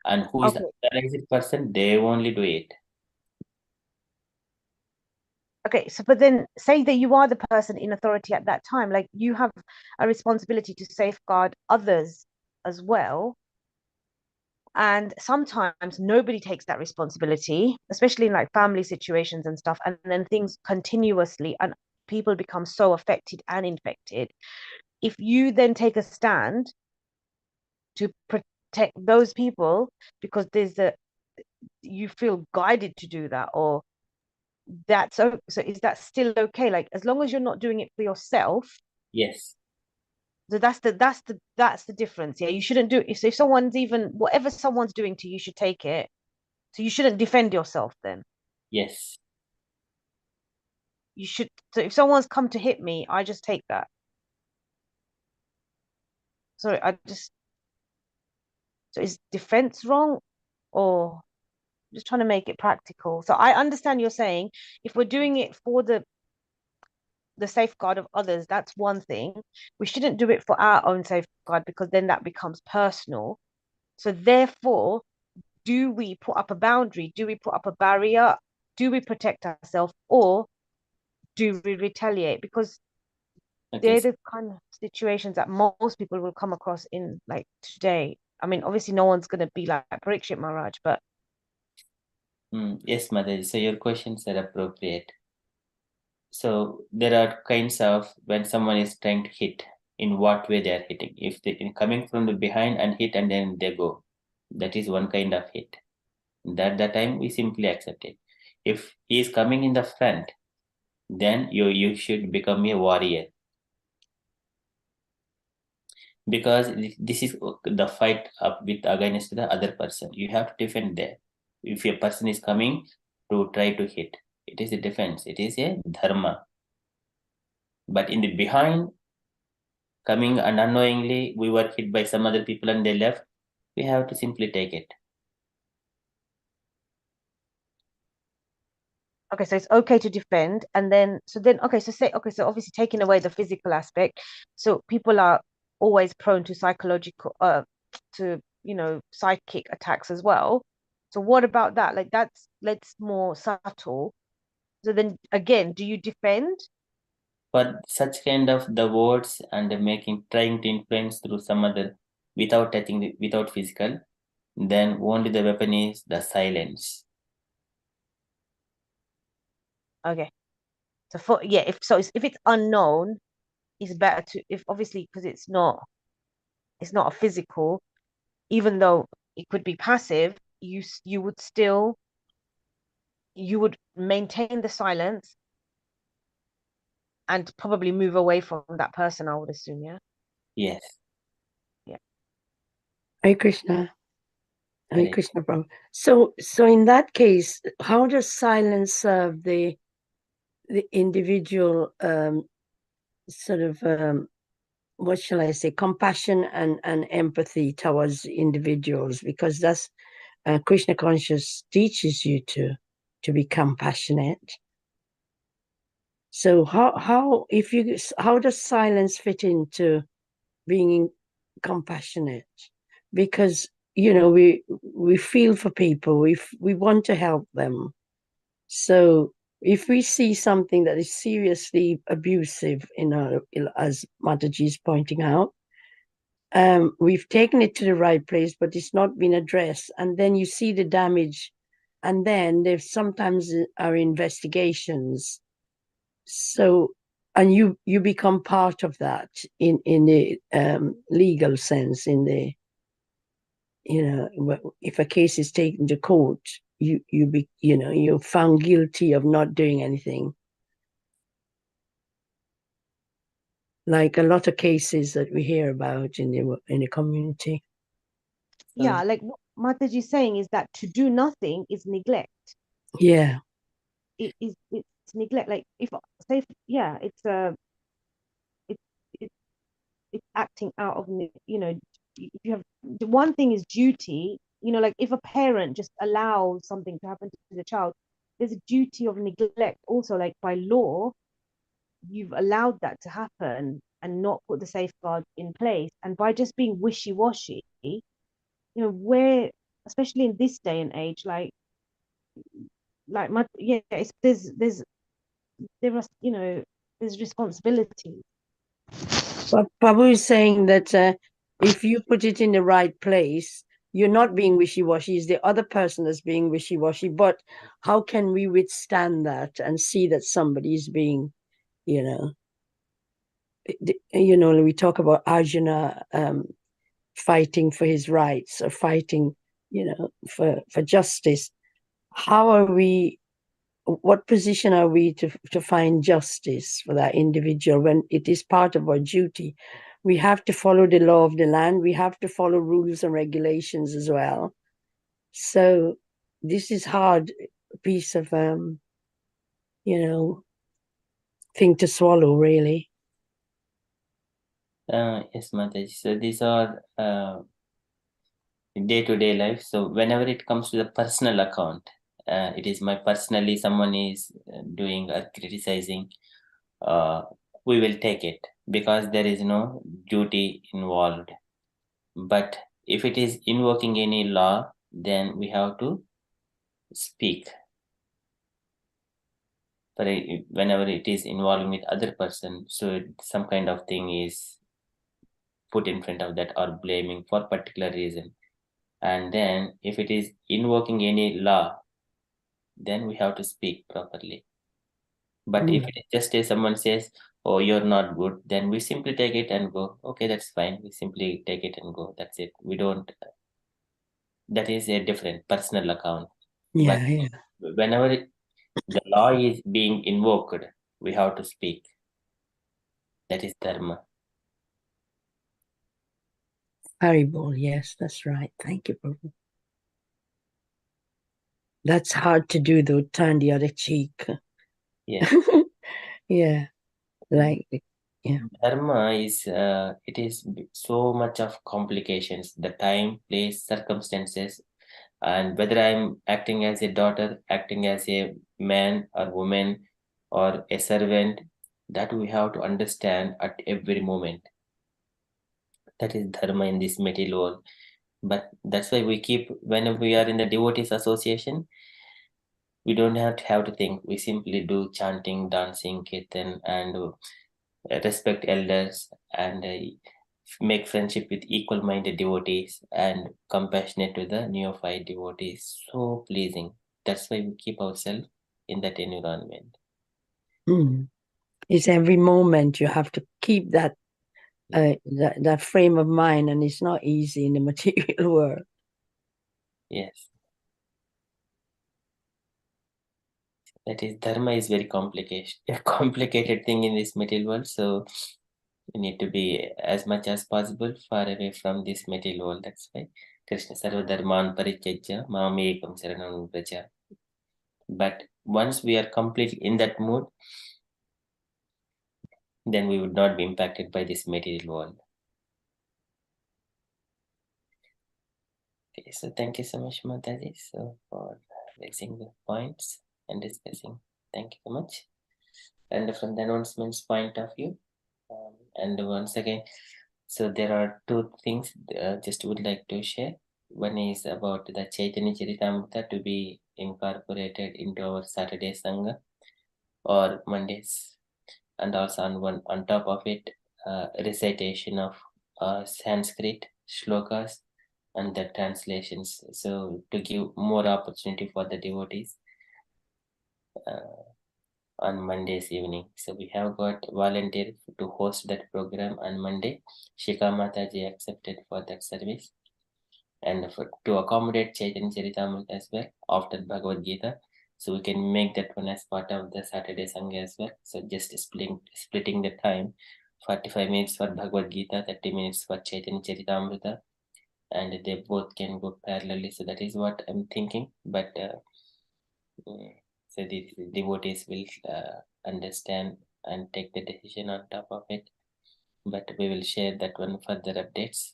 B: And who is the authorized person? They only do it.
A: Okay, so but then say that you are the person in authority at that time, like you have a responsibility to safeguard others as well. And sometimes nobody takes that responsibility, especially in like family situations and stuff. And then things continuously, and people become so affected and infected. If you then take a stand to protect those people because you feel guided to do that, or so is that still okay? Like, as long as you're not doing it for yourself.
B: Yes.
A: So that's the difference. Yeah, you shouldn't do it. So if someone's whatever someone's doing to you, you should take it. So you shouldn't defend yourself then.
B: Yes.
A: You should. So if someone's come to hit me, I just take that. Sorry, so is defense wrong, or just trying to make it practical? So I understand you're saying if we're doing it for the safeguard of others, that's one thing. We shouldn't do it for our own safeguard, because then that becomes personal. So therefore, do we put up a boundary? Do we put up a barrier? Do we protect ourselves, or do we retaliate? Because they're the kind of situations that most people will come across in like today. I mean, obviously no one's going to be like Parikshit Maharaj, but
B: yes, Mataji. So your questions are appropriate. So there are kinds of when someone is trying to hit, in what way they are hitting. If they coming from the behind and hit and then they go, that is one kind of hit. That time we simply accept it. If he is coming in the front, then you should become a warrior, because this is the fight up with against the other person. You have to defend there. If a person is coming to try to hit, it is a defense. It is a dharma. But in the behind, coming and unknowingly we were hit by some other people and they left, we have to simply take it.
A: okay, so it's okay to defend, and then so obviously taking away the physical aspect, so people are always prone to psychological to psychic attacks as well. So what about that? Like that's more subtle. So then again, do you defend?
B: For such kind of the words and trying to influence through some other without touching without physical, then only the weapon is the silence.
A: Okay. So if it's unknown, it's better to, if obviously, because it's not a physical, even though it could be passive, you would maintain the silence and probably move away from that person, I would assume.
B: Yes.
A: Yeah.
C: Hare Krishna. Hare Krishna, Prabhu. So in that case, how does silence serve the individual sort of what shall I say, compassion and empathy towards individuals? Because that's Krishna conscious teaches you to be compassionate. So how does silence fit into being compassionate? Because we feel for people, we want to help them. So if we see something that is seriously abusive as Mataji is pointing out, we've taken it to the right place, but it's not been addressed. And then you see the damage, and then there's sometimes are investigations. So, and you become part of that in the legal sense. In the if a case is taken to court, you're found guilty of not doing anything. Like a lot of cases that we hear about in the community.
A: Yeah, like what Mataji is saying is that to do nothing is neglect.
C: Yeah.
A: It's neglect. Like if say yeah, it's acting out of if you have the one thing is duty, like if a parent just allows something to happen to the child, there's a duty of neglect also, like by law you've allowed that to happen and not put the safeguards in place, and by just being wishy-washy, where especially in this day and age, it's there are there's responsibility.
C: But Prabhu is saying that if you put it in the right place, you're not being wishy-washy. It's the other person that's being wishy-washy. But how can we withstand that and see that somebody is being, we talk about Arjuna fighting for his rights or fighting, for justice. What position are we to find justice for that individual when it is part of our duty? We have to follow the law of the land. We have to follow rules and regulations as well. So this is hard piece of, thing to swallow, really.
B: Yes, Mataji. So these are day-to-day life. So whenever it comes to the personal account, it is my personally someone is doing or criticizing, we will take it because there is no duty involved. But if it is invoking any law, then we have to speak. But whenever it is involving with other person, so some kind of thing is put in front of that or blaming for particular reason. And then if it is invoking any law, then we have to speak properly. But if it is just someone says, oh, you're not good, then we simply take it and go, okay, that's fine. We simply take it and go. That's it. We don't, that is a different personal account.
C: Yeah,
B: But
C: yeah.
B: whenever the law is being invoked, we have to speak. That is dharma.
C: Haribol, yes, that's right. Thank you, Prabhu. That's hard to do, though, turn the other cheek.
B: Yeah.
C: Yeah. Like, yeah.
B: Dharma is, it is so much of complications, the time, place, circumstances, and whether I'm acting as a daughter, acting as a man or woman or a servant, that we have to understand at every moment. That is dharma in this material world. But that's why we keep, whenever we are in the devotees association, we don't have to think. We simply do chanting, dancing, kirtan, and respect elders and make friendship with equal-minded devotees and compassionate to the neophyte devotees. So pleasing. That's why we keep ourselves in that environment.
C: It's every moment you have to keep that that frame of mind, and it's not easy in the material world.
B: Yes. That is, dharma is very complicated, a complicated thing in this material world. So we need to be as much as possible far away from this material world. That's why Krishna Sarva Dharman Parityajya Mam Ekam Saranam Vraja. But once we are completely in that mood, then we would not be impacted by this material world. Okay, so thank you so much, Mataji, so for raising the points and discussing. Thank you so much. And from the announcements point of view, and once again, so there are two things just would like to share. One is about the Chaitanya Charitamrita to be incorporated into our Saturday Sangha or Mondays, and also on top of it, recitation of Sanskrit shlokas and the translations. So to give more opportunity for the devotees on Monday's evening. So we have got volunteer to host that program on Monday. Shika Mataji accepted for that service. And to accommodate Chaitanya Charitamrita as well after Bhagavad Gita. So we can make that one as part of the Saturday Sangha as well. So just splitting the time, 45 minutes for Bhagavad Gita, 30 minutes for Chaitanya Charitamrita, and they both can go parallelly. So that is what I'm thinking. But so the devotees will understand and take the decision on top of it. But we will share that one further updates.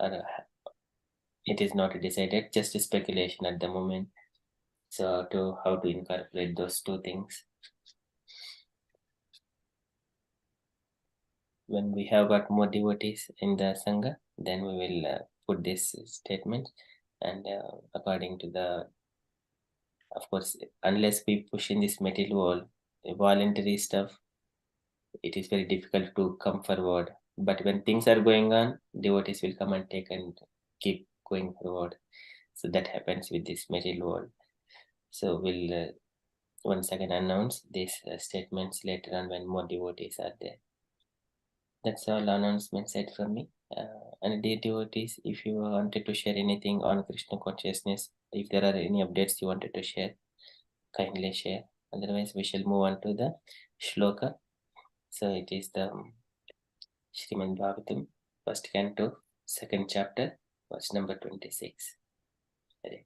B: Or it is not decided, just a speculation at the moment. So to how to incorporate those two things. When we have got more devotees in the Sangha, then we will put this statement, and according to the, of course, unless we push in this material world, voluntary stuff, it is very difficult to come forward. But when things are going on, devotees will come and take and keep going forward. So that happens with this material world. So we'll once again announce these statements later on when more devotees are there. That's all announcement said from me. And dear devotees, if you wanted to share anything on Krishna consciousness, if there are any updates you wanted to share, kindly share. Otherwise, we shall move on to the Shloka. So it is the Srimad Bhagavatam, first canto, second chapter, verse number 26. Hare.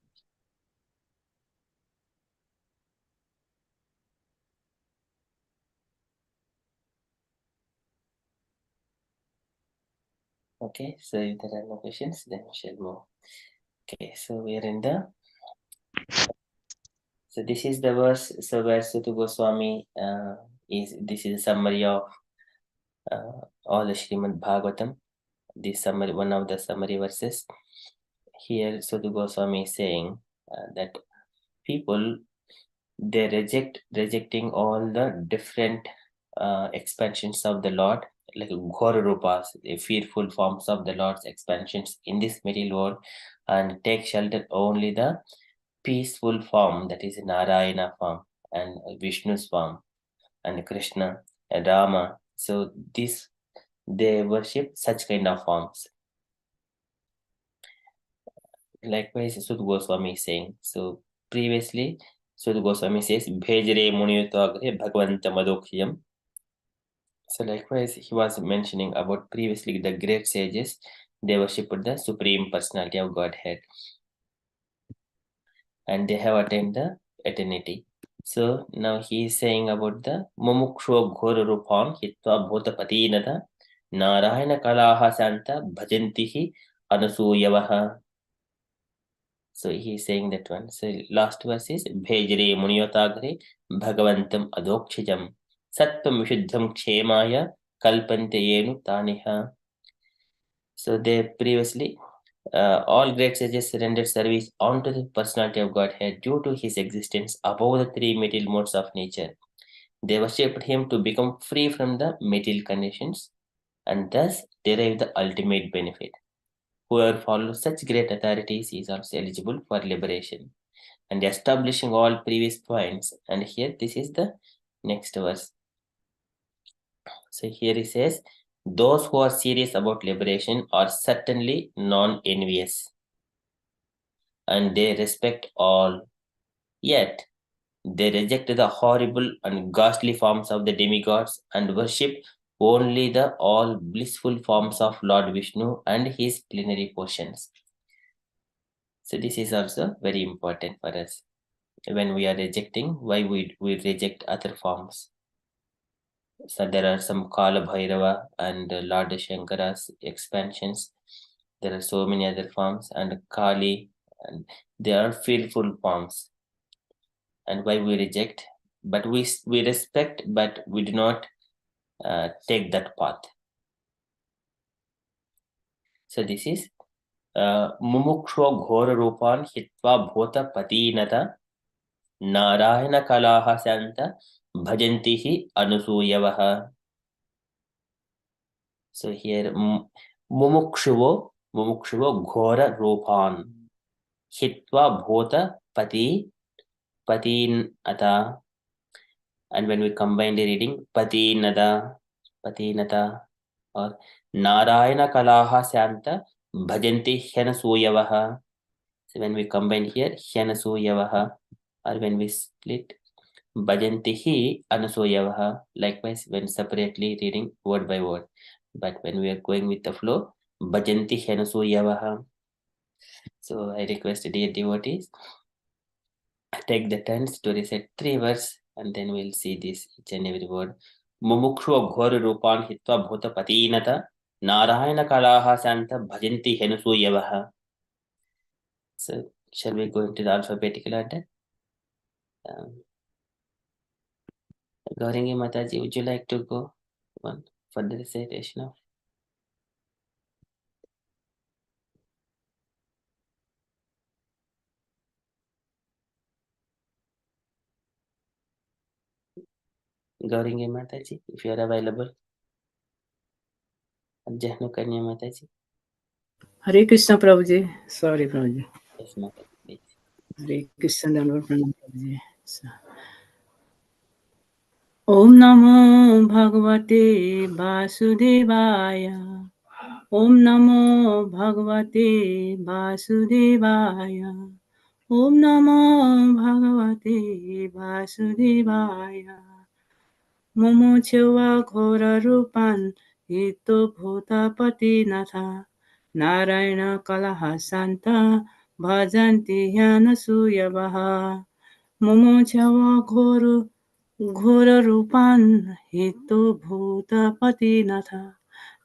B: Okay, so if there are no questions, then we shall move. Okay, so we are in the. So this is the verse. So where Suta Goswami this is a summary of all the Srimad Bhagavatam. This summary, one of the summary verses. Here, Suta Goswami is saying that people, they rejecting all the different expansions of the Lord, like Ghora Rupas, the fearful forms of the Lord's expansions in this material world, and take shelter only the peaceful form, that is Narayana form, and Vishnu's form, and Krishna and Rama. So this, they worship such kind of forms. Likewise, Sudha Goswami is saying. So previously, Sudha Goswami says, Bhejre Muniyutagre Bhagavanta Madokhyam. So likewise, he was mentioning about previously the great sages, they worshipped the Supreme Personality of Godhead. And they have attained the eternity. So now he is saying about the Mumuksho Ghora Rupam Hitva Bhotapatinata Narayana Kalaha Santa Bhajantihi Anusuyavaha. So he is saying that one. So last verse is Bhejre Muniyotagre Bhagavantam Adokshijam Sattvam Vishuddham Kshemaya Kalpante Yenu Taniha. So they previously all great sages rendered service unto the personality of Godhead due to his existence above the three material modes of nature. They worshipped him to become free from the material conditions and thus derive the ultimate benefit. Whoever follows such great authorities is also eligible for liberation. And establishing all previous points, and here this is the next verse. So here he says, those who are serious about liberation are certainly non-envious, and they respect all. Yet they reject the horrible and ghastly forms of the demigods and worship only the all blissful forms of Lord Vishnu and his plenary portions. So this is also very important for us. When we are rejecting, why we reject other forms. So there are some Kala Bhairava and Lord Shankara's expansions. There are so many other forms, and Kali, and they are fearful forms. And why we reject? but we respect, but we do not take that path. So this is mumuksho ghora rupan hitva bhota patinata narayana kalaha santa bhajantihi anusuyavaha. So here mumukshuvo ghora rupan hitva bhota patin ata. And when we combine the reading, patinata or narayana kalaha santa bhajanti hyanasuyavaha. So when we combine here, hyanasuyavaha, or when we split, bhajantihi anusuyavaha. Likewise, when separately reading word by word. But when we are going with the flow, bhajanti hyanasuyavaha. So I request dear devotees, take the turns to recite 3 words, and then we'll see this each and every word. Mumukshu ghor rupan hitva bhuta patinata narayana kalaha santa bhajanti henusuyavaha. So shall we go into the alphabetical order? Gaurangi Mataji, would you like to go one for the recitation of? Gaurangi Mataji, if you are available. Jahnu Kanya Mataji.
D: Hare Krishna Prabhuji. Sorry Prabhuji.
B: Yes, Mataji, please.
D: Hare Krishna Dandavat Pranam Prabhuji. Om Namo Bhagavate Vasudevaya. Om Namo Bhagavate Vasudevaya. Om Namo Bhagavate Vasudevaya. Momochewa Ghora Rupan Hito Bhutapati Natha Narayana Kalaha Santa Bhajanti Yanasuyavaha. Momochewa Ghora Rupan Hito Bhutapati Natha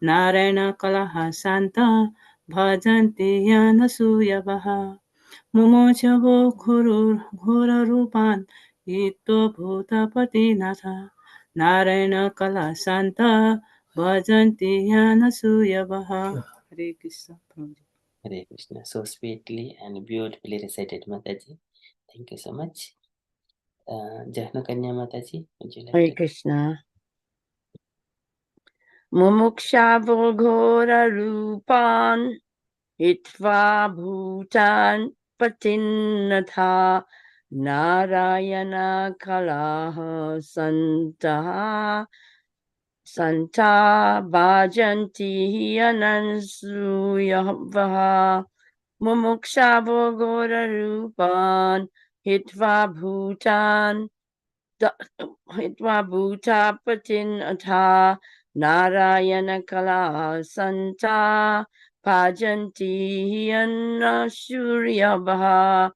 D: Narayana Kalaha Santa Bhajanti Yanasuyavaha. Momochewa Ghora Rupan Hito Bhutapati Natha Narayana Kala Santa Bhajanti Yanasuyavaha. Hare Krishna.
B: Hare Krishna. So sweetly and beautifully recited, Mataji. Thank you so much. Jahnu Kanya Mataji, would you like
C: Hare
B: to?
C: Krishna. Mumukshavo ghora rupan hitva bhutan patinnatha narayana kalaha santa bhajanti anansuyavaha. Mumukshavo ghora rupan hitva bhutan Bhuta Patin Atha Narayana Kala Santa Pajanti Anna Surya Baha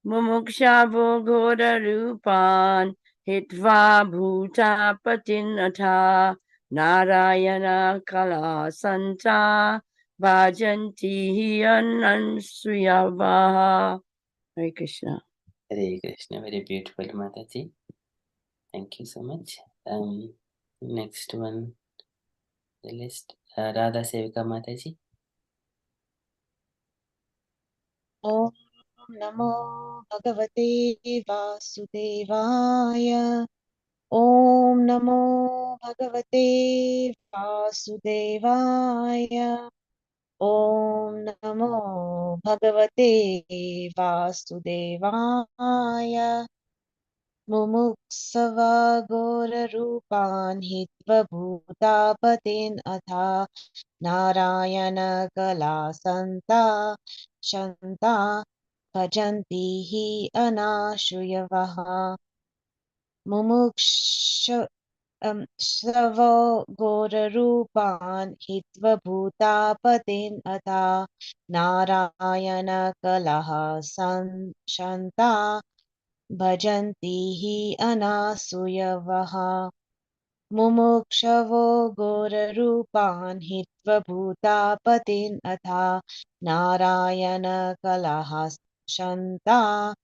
C: Mumukshavo Goda Rupan Hitva Bhuta Patin Atha Narayana Kala Santa Bhajanti Anna Surya Baha. Hare Krishna.
B: Hare Krishna. Very beautiful, Mataji. Thank you so much. Next one, the list, Radha Sevika Mataji.
A: Om Namo Bhagavate Vasudevaya. Om Namo Bhagavate Vasudevaya. Om Namo Bhagavate Vasudevaya. Mumuksava Gora Rupan Hitva Bhutapatin Atha Narayana Kala Santa Shanta Bhajanti Hi Anashuyavaha. Mumuksava Gora Rupan Hitva Bhutapatin Atha Narayana Kala Shanta Bhajanti hi anasuyavaha. Mumukshavo gora rupan hitva bhutapatin atha narayana kalaha shanta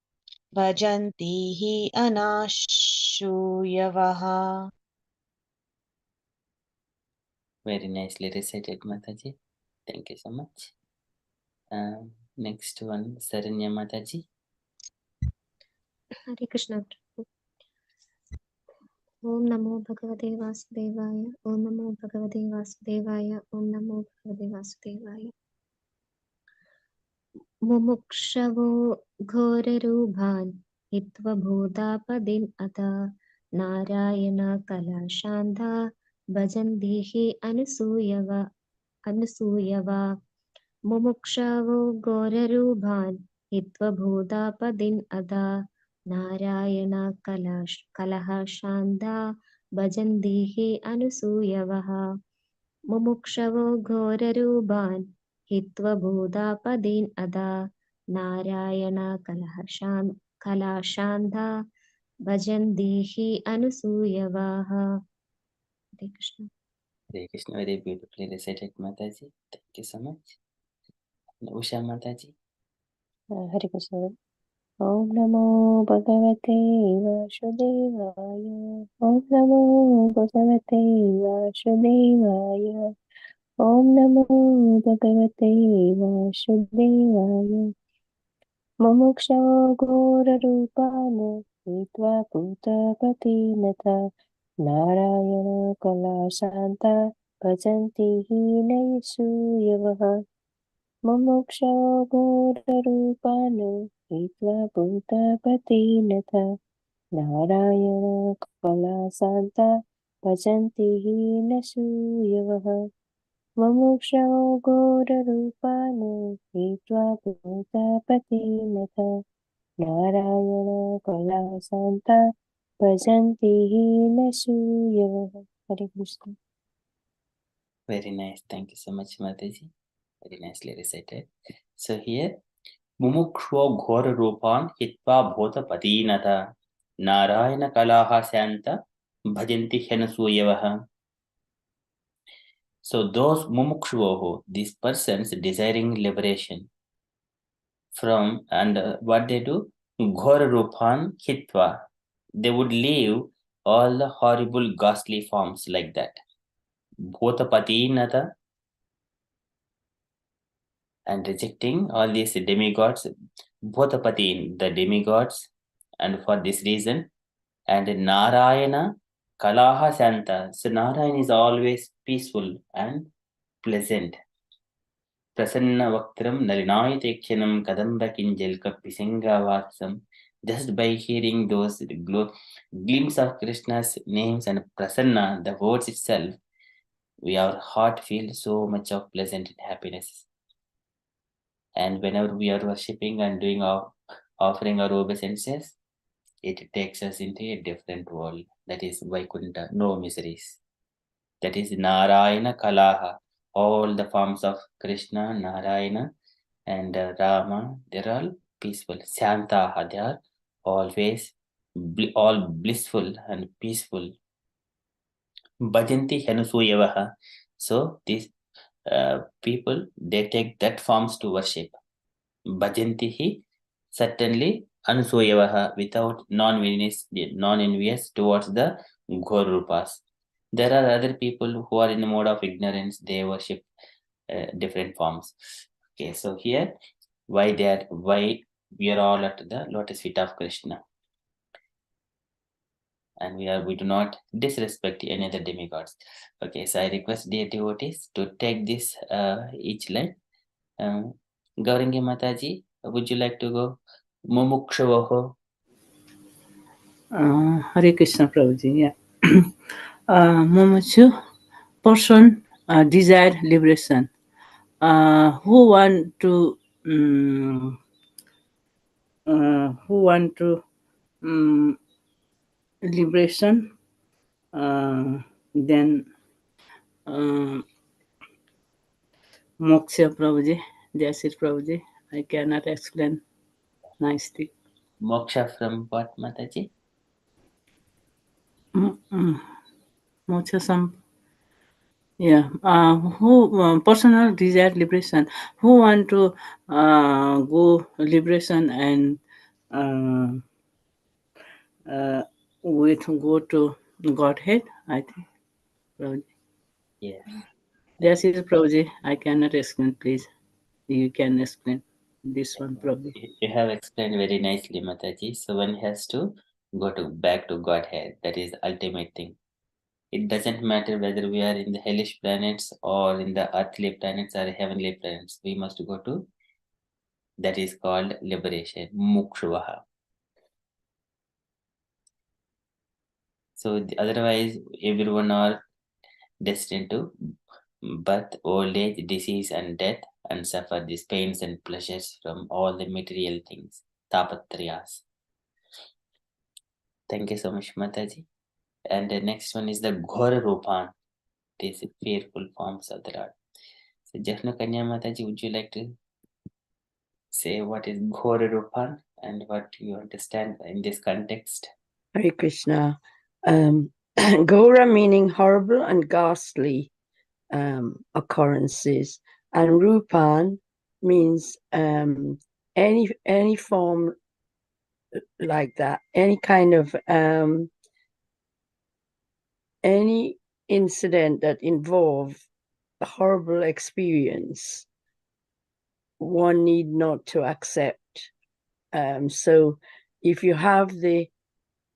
A: भजन्ति हि अनाशूयवः.
B: Very nicely recited, Mataji. Thank you so much. Next one, Saranya Mataji.
E: Hare Krishna. Om Namo Bhagavate Vasudevaya. Om Namo Bhagavate Vasudevaya. Om Namo Bhagavate Vasudevaya. मुमुक्षवो घोररूपान् हित्वा भूतापदिम् अता नारायणकलाशान्ता भजन्ति हि अनसूयवा मुमुक्षवो घोररूपान् हित्वा भूतापदिम् अता नारायणकलाशान्ता भजन्ति हि अनसूयवः मुमुक्षवो घोररूपान् हित्वा भूतापदीन् अदा नारायणकलाशान्ता भजन्ति हि अनसूयवाः. Hare Krishna.
B: Hare Krishna, very beautifully recited, Mataji. Thank you so much. Usha Mataji.
F: Hare Krishna. Om Namo Bhagavate Vasudevaya. Om Namo Bhagavate Vasudevaya. Om Namo Bhagavate Vasudevaya. Mumuksha Gora Rupana Hitva Putapati Nata Narayana Kala Santa Bhajanti Hina Yasuyavaha. Mumuksha Gora Rupana Hitva Putapati Nata Narayana Kala Santa Bhajanti Hina Suyavaha. Mumuksha Gora Rupana Hitva Putapati Nata Narayana Kala Santa Bhajanti Hina Suyavaha. Hare Krishna.
B: Very nice. Thank you so much, Mataji. Very nicely recited. So here, Mumuksho Ghora Rupan Hitva Bhota Patinata Narayana Kalaha Santa Bhajanti Henasuyavaha. So those Mumukshuoho, these persons desiring liberation from, and what they do? Ghora Rupan Hitva. They would leave all the horrible, ghastly forms like that. Bhota Patinata, and rejecting all these demigods, Bhotapatin, the demigods, and for this reason, and Narayana Kalaha Santa. So Narayana is always peaceful and pleasant. Prasanna Vaktram Nalinayatekyanam Kadamba Kinjal Kapisingavatsam. Just by hearing those glimpse of Krishna's names and Prasanna, the words itself, our heart feels so much of pleasant and happiness. And whenever we are worshipping and doing our offering our obeisances, it takes us into a different world. That is Vaikuntha, no miseries. That is Narayana Kalaha. All the forms of Krishna, Narayana, and Rama, they're all peaceful. Shantaha, they are always all blissful and peaceful. Bhajanti Hanusuyavaha. So these people, they take that forms to worship. Bhajantihi, certainly Anusuyavaha, without non-envious towards the Ghorupas. There are other people who are in the mode of ignorance, they worship different forms. Okay, so here, why we are all at the lotus feet of Krishna. And we do not disrespect any other demigods. Okay, so I request dear devotees to take this each line. Gaurangi Mataji, would you like to go? Mumukshavaho.
D: Hare Krishna Prabhuji. Yeah. Mumukshu, person desire liberation. Who want to liberation? Then Moksha Prabhuji. That's it, Prabhuji. I cannot explain nicely.
B: Moksha from what, Mataji?
D: Moksha some. Yeah. Who personal desire liberation? Who want to go liberation and with go to Godhead, I think. Prabhuji.
B: Yes.
D: This is Prabhuji. I cannot explain, please. You can explain this one, Prabhuji.
B: You have explained very nicely, Mataji. So one has to go to back to Godhead. That is ultimate thing. It doesn't matter whether we are in the hellish planets or in the earthly planets or heavenly planets. We must go to that is called liberation, mukshavaha. So otherwise, everyone are destined to birth, old age, disease, and death, and suffer these pains and pleasures from all the material things, tapatriyas. Thank you so much, Mataji. And the next one is the Ghora Rupan. It is fearful forms of the Lord. So, Jafna Kanya Mataji, would you like to say what is Ghora Rupan and what you understand in this context?
C: Hare Krishna. Gora meaning horrible and ghastly occurrences, and Rupan means any form like that, any kind of any incident that involves a horrible experience, one need not to accept. So if you have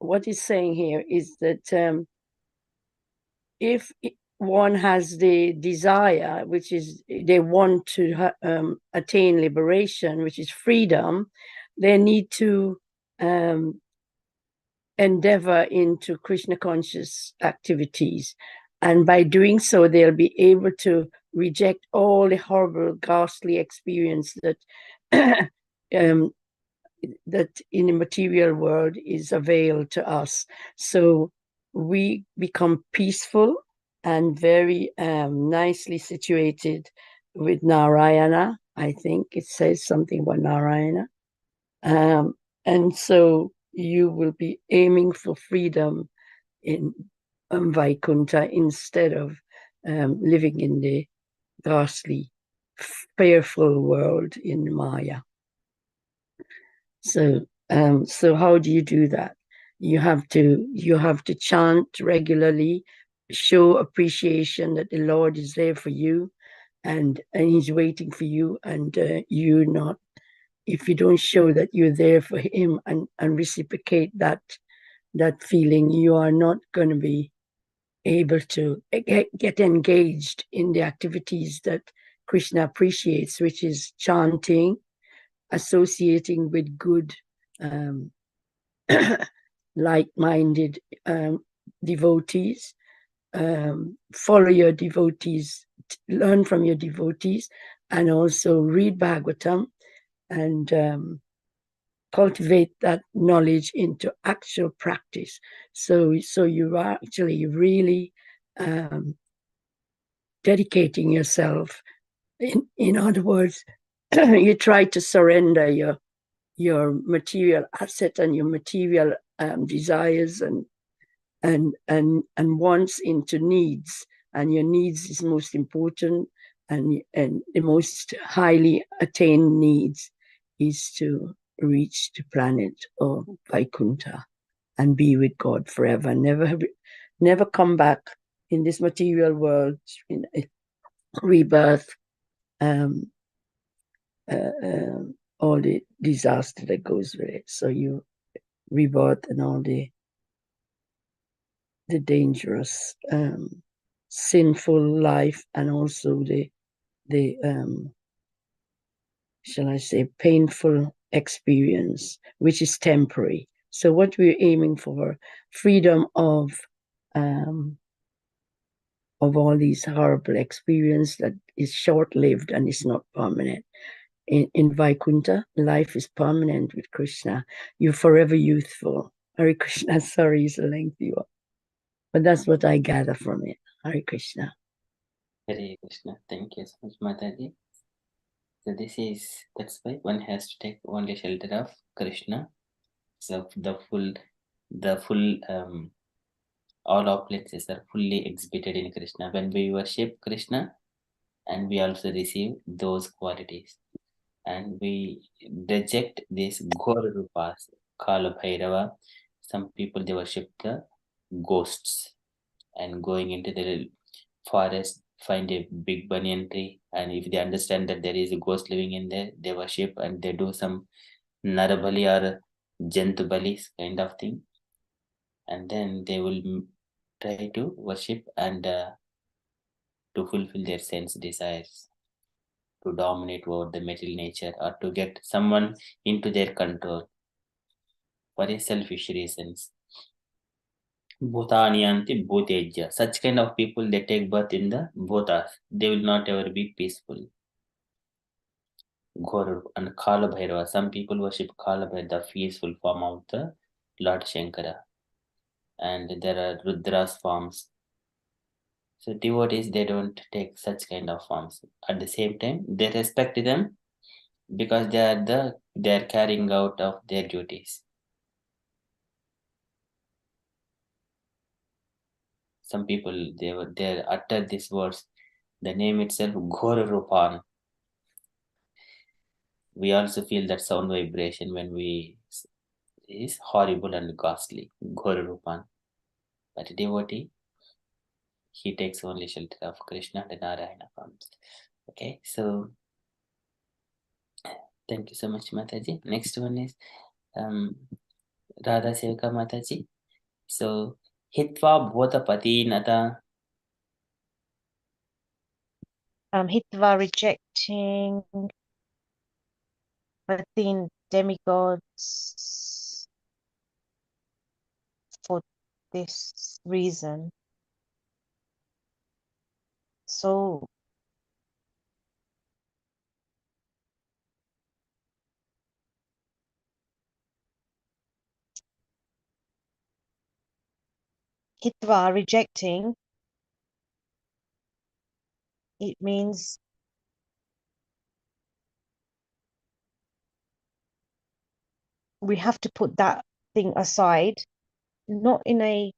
C: what he's saying here is that if one has the desire, which is they want to attain liberation, which is freedom, they need to endeavor into Krishna conscious activities. And by doing so, they'll be able to reject all the horrible, ghastly experience that that in the material world is availed to us. So we become peaceful and very nicely situated with Narayana. I think it says something about Narayana. And so you will be aiming for freedom in Vaikuntha instead of living in the ghastly, fearful world in Maya. So how do you do that? You have to chant regularly, show appreciation that the Lord is there for you, and He's waiting for you, and you not. If you don't show that you're there for Him and reciprocate that feeling, you are not going to be able to get engaged in the activities that Krishna appreciates, which is chanting, associating with good, like-minded devotees, follow your devotees, learn from your devotees, and also read Bhagavatam and cultivate that knowledge into actual practice. So you are actually really dedicating yourself. In other words, you try to surrender your material asset and your material desires and wants into needs, and your needs is most important, and the most highly attained needs is to reach the planet of Vaikuntha and be with God forever, never come back in this material world, in rebirth, all the disaster that goes with it. So you rebirth and all the dangerous, sinful life, and also the shall I say, painful experience, which is temporary. So what we're aiming for, freedom of all these horrible experience that is short-lived and is not permanent. In Vaikuntha, life is permanent with Krishna. You're forever youthful. Hare Krishna, sorry, it's a lengthy one. But that's what I gather from it. Hare Krishna.
B: Hare Krishna. Thank you so much, Mataji. So that's why one has to take only shelter of Krishna. So the full all opulences are fully exhibited in Krishna. When we worship Krishna, and we also receive those qualities, and we reject these Ghora Rupas, Kala Bhairava, Some people, they worship the ghosts, and going into the forest, find a big banyan tree, and if they understand that there is a ghost living in there, they worship and they do some narabali or jantubali kind of thing, and then they will try to worship and to fulfill their sense desires, to dominate over the material nature, or to get someone into their control for a selfish reasons. Bhutaniyanti bhuteja. Such kind of people, they take birth in the bhutas. They will not ever be peaceful. Ghor and Kala Bhairava. Some people worship Kala Bhairava, the peaceful form of the Lord Shankara. And there are Rudra's forms. So devotees, they don't take such kind of forms. At the same time, they respect them because they are carrying out of their duties. Some people, they utter these words. The name itself, Ghor Rupan. We also feel that sound vibration when is horrible and ghastly. Ghor Rupan. But a devotee, he takes only shelter of Krishna and Narayana forms. Okay, so thank you so much, Mataji. Next one is Radha Sevaka Mataji. So Hitva Bhotapati Nata.
A: Hitva, rejecting 13 demigods for this reason. So Hitva, rejecting, it means we have to put that thing aside, not in a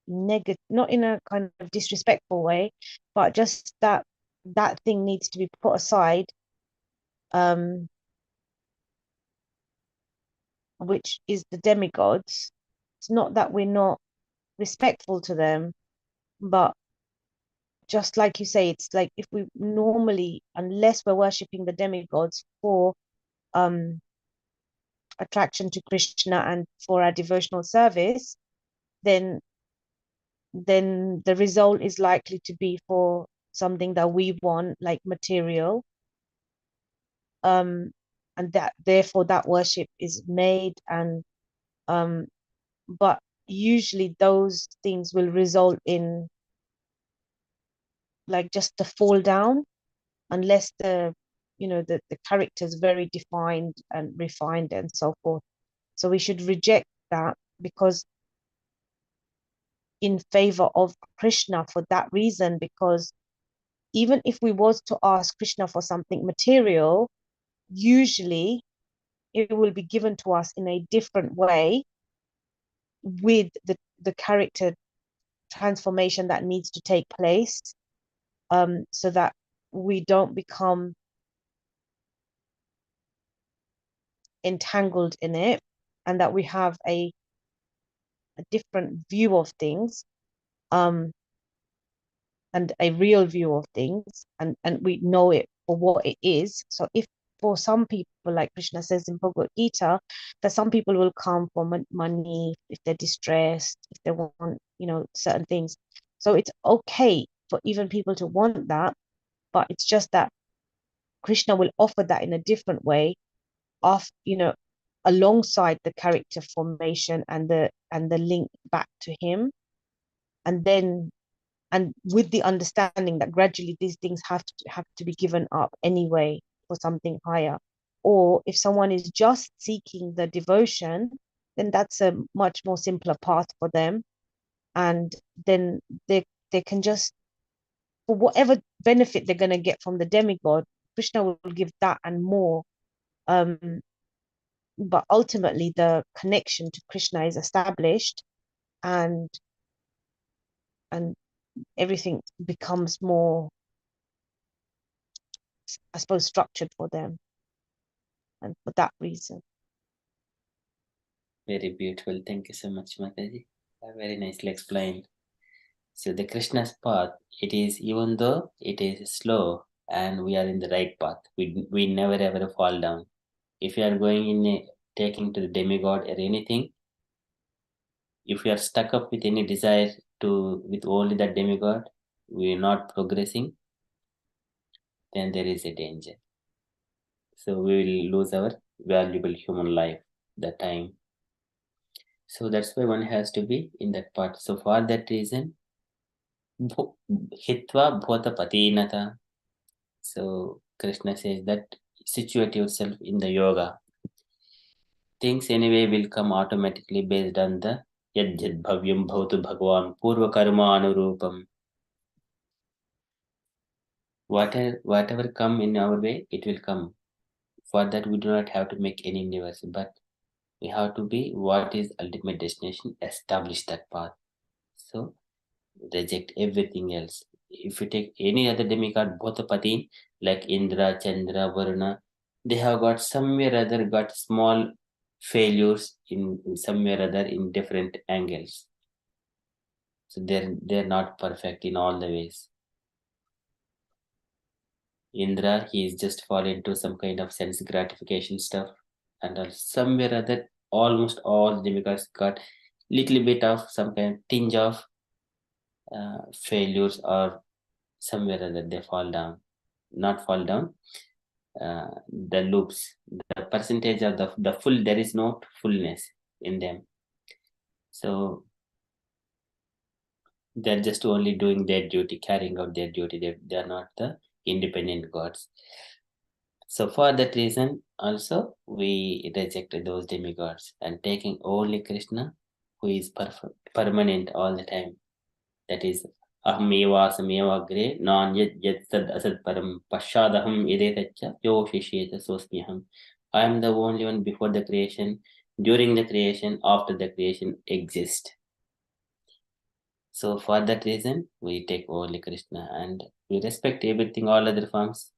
A: not in a kind of disrespectful way, but just that thing needs to be put aside, which is the demigods. It's not that we're not respectful to them, but just like you say, it's like if we normally, unless we're worshipping the demigods for attraction to Krishna and for our devotional service, then the result is likely to be for something that we want, like material, and that therefore that worship is made, and but usually those things will result in like just the fall down, unless the character is very defined and refined and so forth. So we should reject that because in favor of Krishna for that reason, because even if we was to ask Krishna for something material, usually it will be given to us in a different way with the character transformation that needs to take place, so that we don't become entangled in it, and that we have a different view of things, and a real view of things, and we know it for what it is. So if for some people, like Krishna says in Bhagavad Gita, that some people will come for money, if they're distressed, if they want, certain things. So it's okay for even people to want that, but it's just that Krishna will offer that in a different way, alongside the character formation and the link back to him, and with the understanding that gradually these things have to be given up anyway for something higher. Or if someone is just seeking the devotion, then that's a much more simpler path for them, and then they can just, for whatever benefit they're going to get from the demigod, Krishna will give that and more. But ultimately the connection to Krishna is established, and everything becomes more, I suppose, structured for them, and for that reason.
B: Very beautiful. Thank you so much, Mataji. Very nicely explained. So the Krishna's path, it is, even though it is slow and we are in the right path, we never ever fall down. If you are going in taking to the demigod or anything, if you are stuck up with any desire to with only that demigod, we are not progressing, then there is a danger. So we will lose our valuable human life, the time. So that's why one has to be in that part. So for that reason, hitva bhota patinata. So Krishna says that situate yourself in the yoga. Things anyway will come automatically based on the yad yad bhavyam bhavatu bhagwan purva karma anurupam. Whatever come in our way, it will come. For that we do not have to make any endeavors, but we have to be what is ultimate destination, establish that path. So reject everything else. If you take any other demigod, Bhotapati, like Indra, Chandra, Varuna, they have got somewhere or other got small failures in somewhere or other in different angles. So they're not perfect in all the ways. Indra, he is just fall into some kind of sense gratification stuff, and somewhere or other, almost all the demigods got little bit of some kind of tinge of failures, or somewhere or other they fall down. Not fall down. The loops, the percentage of the full, there is no fullness in them. So they're just only doing their duty, carrying out their duty. They are not the independent gods. So for that reason, also we rejected those demigods and taking only Krishna, who is perfect, permanent all the time. That is ahmeva sameva agre non yad sad asad param pashadaham idetacha yo shisheta sosmiham. I am the only one before the creation, during the creation, after the creation exist. So for that reason, we take only Krishna and we respect everything, all other forms.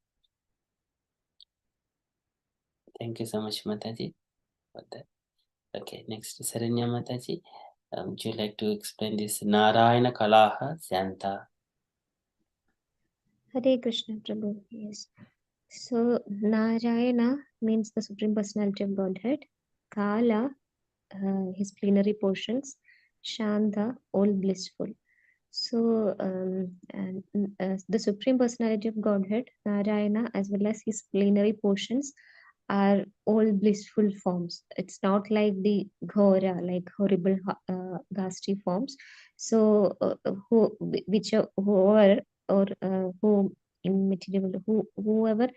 B: Thank you so much, Mataji, for that. Okay, next, Saranya Mataji. Would you like to explain this Narayana Kalaha Santa?
E: Hare Krishna Prabhu. Yes. So Narayana means the Supreme Personality of Godhead. Kala, his plenary portions. Shanta, all blissful. So the Supreme Personality of Godhead, Narayana, as well as his plenary portions, are all blissful forms. It's not like the Ghora, like horrible, ghastly forms. So whoever or who immaterial, whoever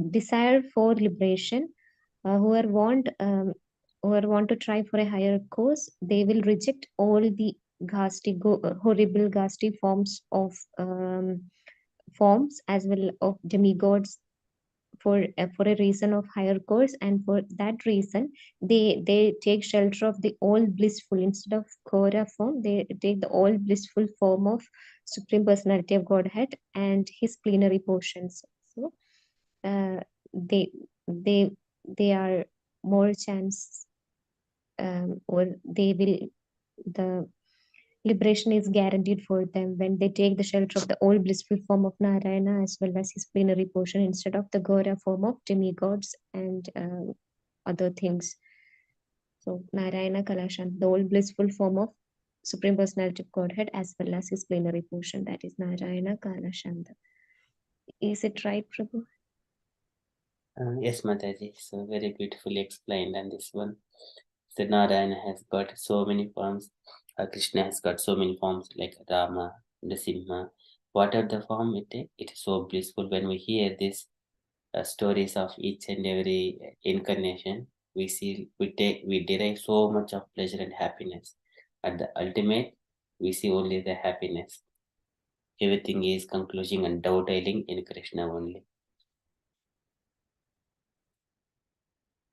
E: desire for liberation, whoever want to try for a higher cause, they will reject all the ghastly, horrible, ghastly forms of forms as well of demigods for a reason of higher course, and for that reason they take shelter of the all blissful. Instead of Kora form, they take the all blissful form of Supreme Personality of Godhead and his plenary portions. So they they they are more chance, or they will, the liberation is guaranteed for them when they take the shelter of the all blissful form of Narayana as well as his plenary portion, instead of the Gora form of demigods and other things. So Narayana Kalashan, the all blissful form of Supreme Personality of Godhead as well as his plenary portion, that is Narayana Kalashanda. Is it right, Prabhu?
B: Yes, Mataji. So very beautifully explained. And this one, the Narayana has got so many forms. Krishna has got so many forms like Rama, Nrsimha. Whatever the form it is so blissful. When we hear these stories of each and every incarnation, we derive so much of pleasure and happiness. At the ultimate, we see only the happiness. Everything is concluding and dovetailing in Krishna only.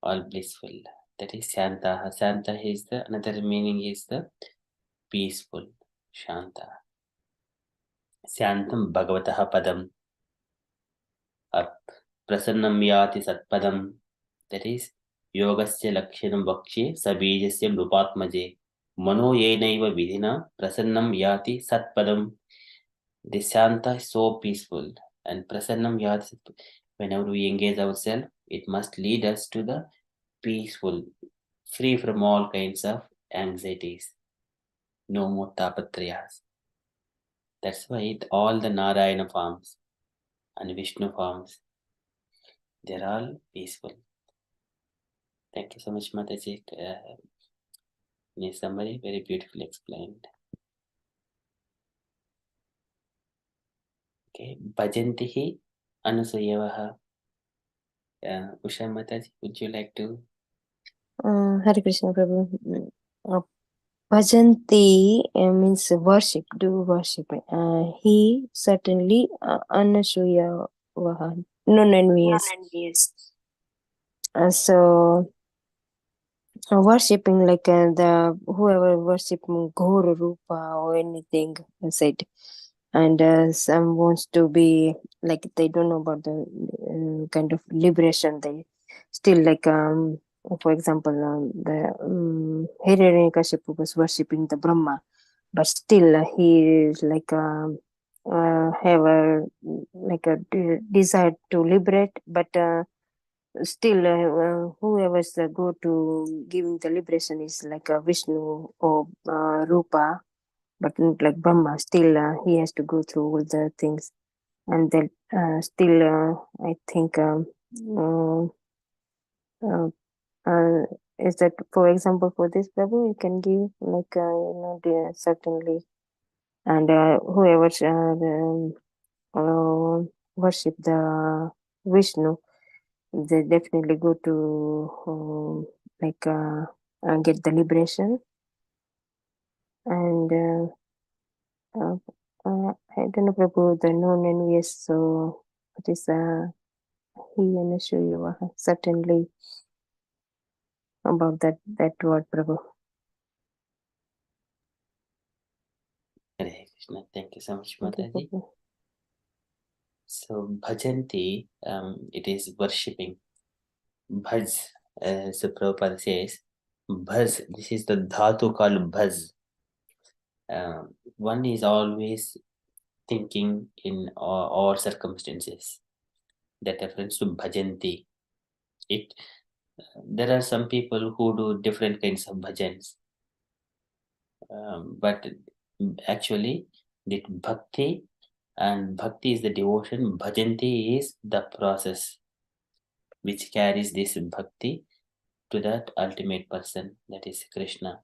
B: All blissful. That is Shanta. Shanta is the another meaning is the peaceful. Shanta. Shantam Bhagavataha Padam. Prasannam Yati Satpadam. That is Yogasya lakshanam vakshe sabijasya nrupatmaje. Mano yenaiva vidhina prasannam yati satpadam. This Shanta is so peaceful and Prasannam Yat. Whenever we engage ourselves, it must lead us to the peaceful, free from all kinds of anxieties. No more tapatrayas. That's why all the Narayana forms and Vishnu forms, they're all peaceful. Thank you so much, Mataji. In summary, very beautifully explained. Okay, Bhajantihi Anusuyavaha. Usha Mataji, would you like to?
F: Hare Krishna Prabhu. Bhajanti means worship, do worship. He certainly Anasuya Vaha, non-envious. So worshipping like the whoever worship Ghora Rupa or anything said, and some wants to be like they don't know about the kind of liberation. They still like for example the Hiranyakashipu was worshipping the Brahma, but still he is like have a like a desire to liberate, but still whoever's go to giving the liberation is like a Vishnu or Rupa, but not like Brahma. Still he has to go through all the things, and then still I think uh, uh, is that, for example, for this Prabhu you can give like certainly, and whoever worship the Vishnu, they definitely go to get the liberation. And I don't know Prabhu, the non-envious, so it is he and Shuyava certainly about that word Prabhu.
B: Hare Krishna. Thank you so much,
F: Thank you,
B: Mataji.
F: Prabhu.
B: So Bhajanti, it is worshipping. Bhaj, so Prabhupada says, Bhaj, this is the dhatu called Bhaj. One is always thinking in all circumstances. That refers to Bhajanti. There are some people who do different kinds of bhajans. But actually, the bhakti, and bhakti is the devotion, bhajanti is the process which carries this bhakti to that ultimate person, that is Krishna.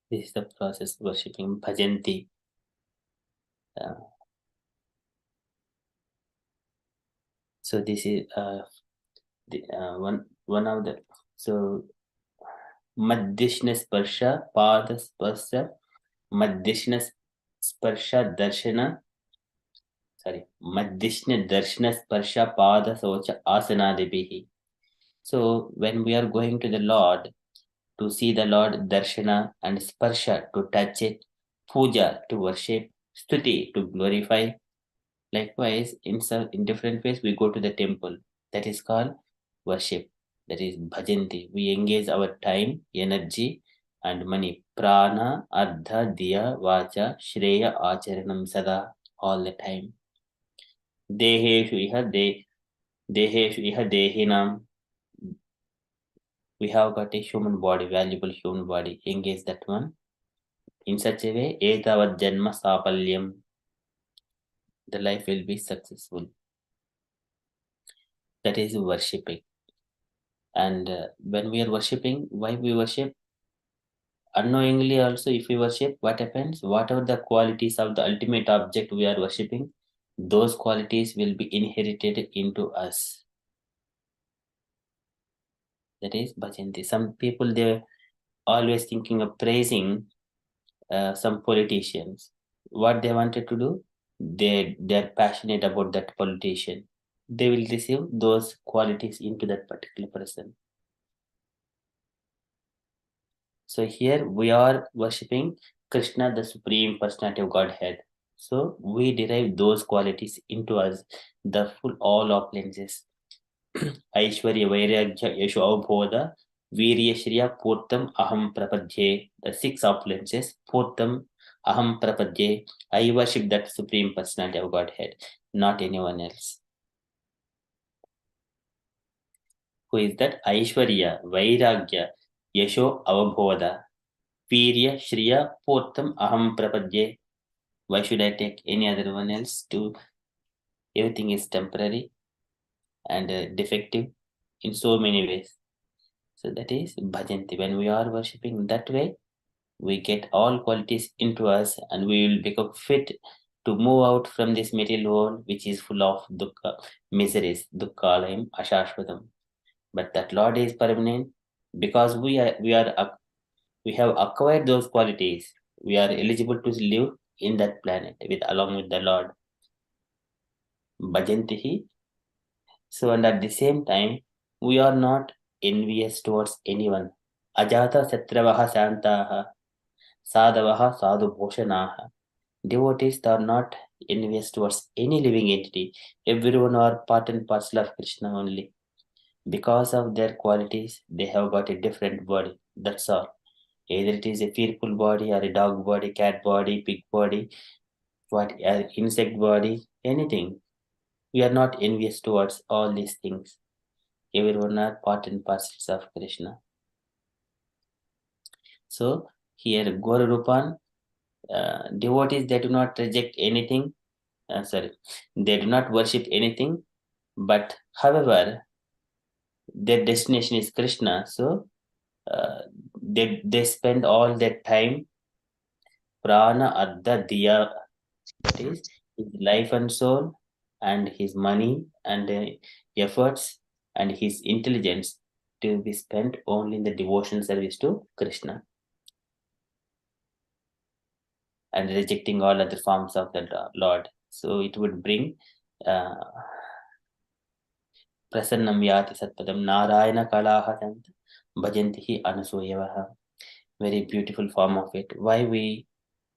B: This is the process worshipping bhajanti. So this is one of the, so Madhyashna sparsha, pada sparsha, Madhyashna sparsha darshana, Madhyashna darshana sparsha pada socha asanadibihi. So when we are going to the Lord, to see the Lord, darshana, and sparsha, to touch it, puja, to worship, stuti, to glorify. Likewise, in different ways, we go to the temple. That is called worship. That is bhajanti. We engage our time, energy, and money. Prana, ardha, diya, vacha, shreya, acharanam sada, all the time. Deheshu iha dehinam. We have got a human body, valuable human body. Engage that one. In such a way, etavad janma sapalyam. The life will be successful. That is worshipping. And when we are worshipping, why we worship? Unknowingly also, if we worship, what happens? Whatever the qualities of the ultimate object we are worshipping, those qualities will be inherited into us. That is bhajanti. Some people, they're always thinking of praising some politicians. What they wanted to do, they're passionate about that politician. They will receive those qualities into that particular person. So here we are worshipping Krishna, the Supreme Personality of Godhead. So we derive those qualities into us, the full all opulences. Aishwarya Vairagya Yasho Avbodha Virya Shriya Purtam Aham Prapadye. The 6 opulences. Purtam Aham Prapadye. I worship that Supreme Personality of Godhead, not anyone else. Who is that? Aishwarya Vairagya Yasho Avbodha Virya Shriya Purtam Aham Prapadye. Why should I take any other one else? Everything is temporary and defective in so many ways. So that is bhajanti. When we are worshipping that way, we get all qualities into us and we will become fit to move out from this material world which is full of dukkha, miseries, dukkhalayam, ashashvatam. But that Lord is permanent because we have acquired those qualities. We are eligible to live in that planet along with the Lord. Bhajantihi. So, and at the same time, we are not envious towards anyone. Ajata satravaha santaha sadavaha sadhu bhoshanaha. Devotees are not envious towards any living entity. Everyone are part and parcel of Krishna only. Because of their qualities, they have got a different body. That's all. Either it is a fearful body or a dog body, cat body, pig body, insect body, anything. We are not envious towards all these things. Everyone are part and parcels of Krishna. So here Gaura Rupan, devotees, they do not reject anything. They do not worship anything. But however, their destination is Krishna. So they spend all their time, prana adda diya, that is his life and soul, and his money and efforts and his intelligence to be spent only in the devotion service to Krishna and rejecting all other forms of the Lord. So it would bring prasannam yati satpadam narayana kalaha bhajantihi anusuyavaha. Very beautiful form of it. Why we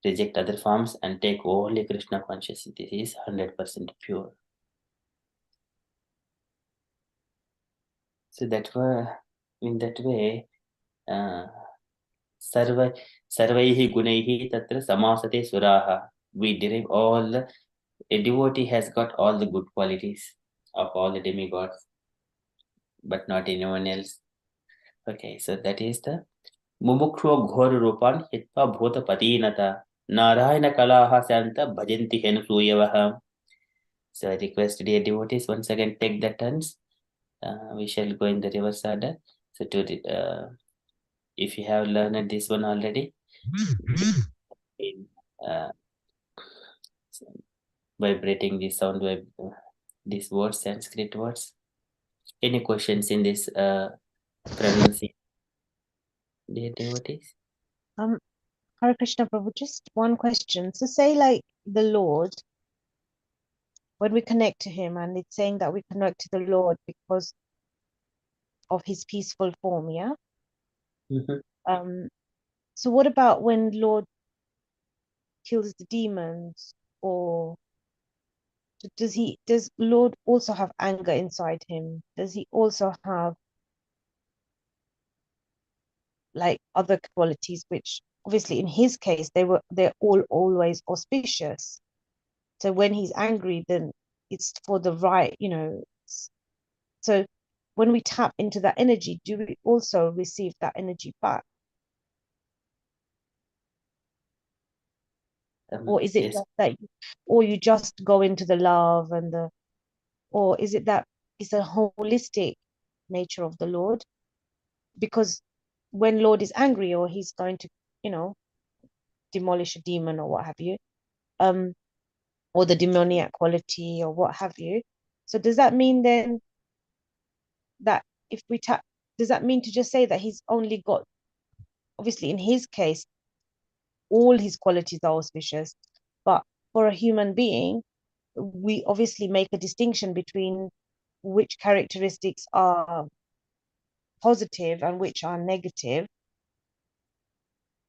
B: reject other forms and take only Krishna consciousness? This is 100% pure. So that way, in that way, sarvaihi gunaihi tatra samasate suraha. We derive a devotee has got all the good qualities of all the demigods, but not anyone else. Okay, so that is the mumukshu ghor rupan hitva bhuta patinata narayana kalaha santa bhajanti henu suyavaha. So I request dear devotees once again take the turns. We shall go in the reverse order. So if you have learned this one already, uh, vibrating the sound wave, these words, Sanskrit words. Any questions in this pronunciation, dear devotees?
A: Hare Krishna Prabhu, just one question. So say like the Lord, when we connect to him, and it's saying that we connect to the Lord because of his peaceful form, yeah?
B: Mm-hmm.
A: So what about when Lord kills the demons, or does Lord also have anger inside him? Does he also have like other qualities, which obviously in his case they're all always auspicious? So when he's angry, then it's for the right, so when we tap into that energy, do we also receive that energy back? Or is it
B: Yes.
A: just that or you just go into the love and or is it that it's a holistic nature of the Lord? Because when Lord is angry or he's going to, demolish a demon or what have you, or the demoniac quality or what have you. So does that mean then that if we tap, does that mean to just say that he's only got, obviously in his case, all his qualities are auspicious, but for a human being, we obviously make a distinction between which characteristics are positive and which are negative.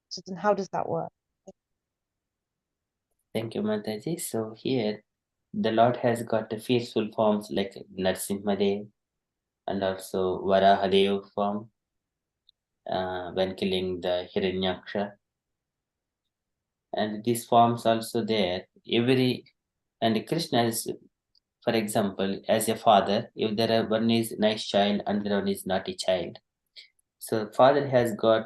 A: So then how does that work?
B: Thank you, Mataji. So here, the Lord has got the fearful forms like Narsimhadev, and also Varahadev form when killing the Hiranyaksha. And these forms also there. And Krishna is, for example, as a father, if there are one is nice child and the one is naughty child. So father has got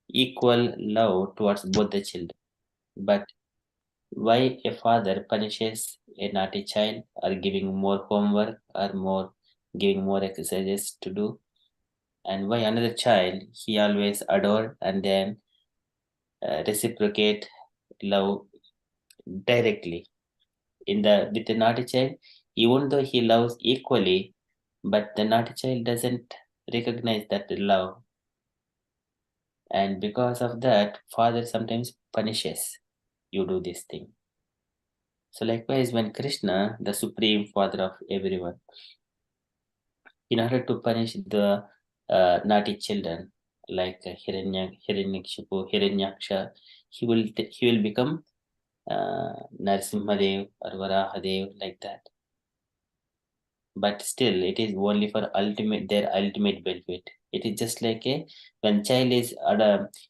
B: equal love towards both the children. But why a father punishes a naughty child or giving more homework or giving more exercises to do, and why another child he always adore and then reciprocate love directly with the naughty child, even though he loves equally, but the naughty child doesn't recognize that love, and because of that father sometimes punishes you do this thing. So likewise, when Krishna, the supreme father of everyone, in order to punish the naughty children like Hiranyakshipu, Hiranyaksha, he will become Narasimhadev or Varahadev like that. But still, it is only for their ultimate benefit. It is just like when child is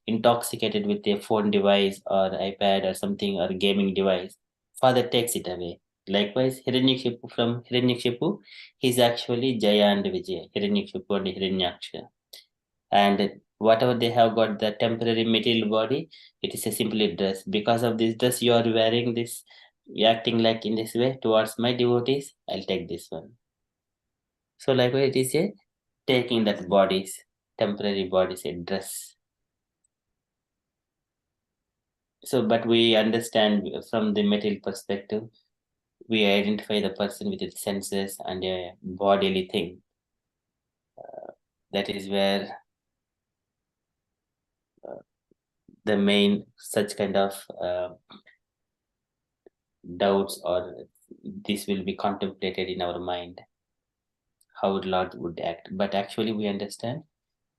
B: intoxicated with a phone device or iPad or something or gaming device, father takes it away. Likewise, from Hiranyakshipu, he's actually Jaya and Vijaya, Hiranyakshipu and Hiranyaksha. And whatever they have got the temporary material body, it is a simply dress. Because of this dress, you are wearing this, you acting like in this way towards my devotees, I'll take this one. So likewise, it is a taking that bodies, temporary bodies, a dress. So, but we understand from the material perspective, we identify the person with its senses and a bodily thing. That is where the main such kind of doubts or this will be contemplated in our mind, how Lord would act. But actually, we understand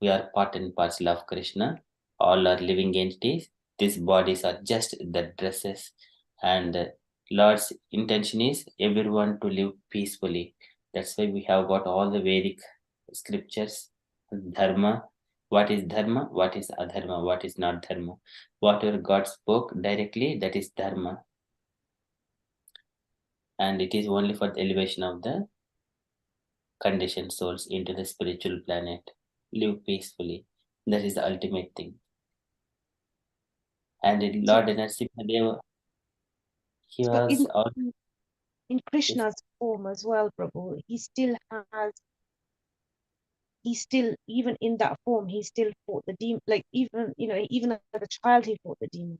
B: we are part and parcel of Krishna. All are living entities. These bodies are just the dresses, and Lord's intention is everyone to live peacefully. That's why we have got all the Vedic scriptures, dharma. What is dharma? What is adharma? What is not dharma? Whatever God spoke directly, that is dharma. And it is only for the elevation of the conditioned souls into the spiritual planet. Live peacefully. That is the ultimate thing. And Lord Narasimhadev, he
A: So
B: was all.
A: in Krishna's form as well, Prabhu, he still, even in that form, he still fought the demon. Like even as a child, he fought the demon.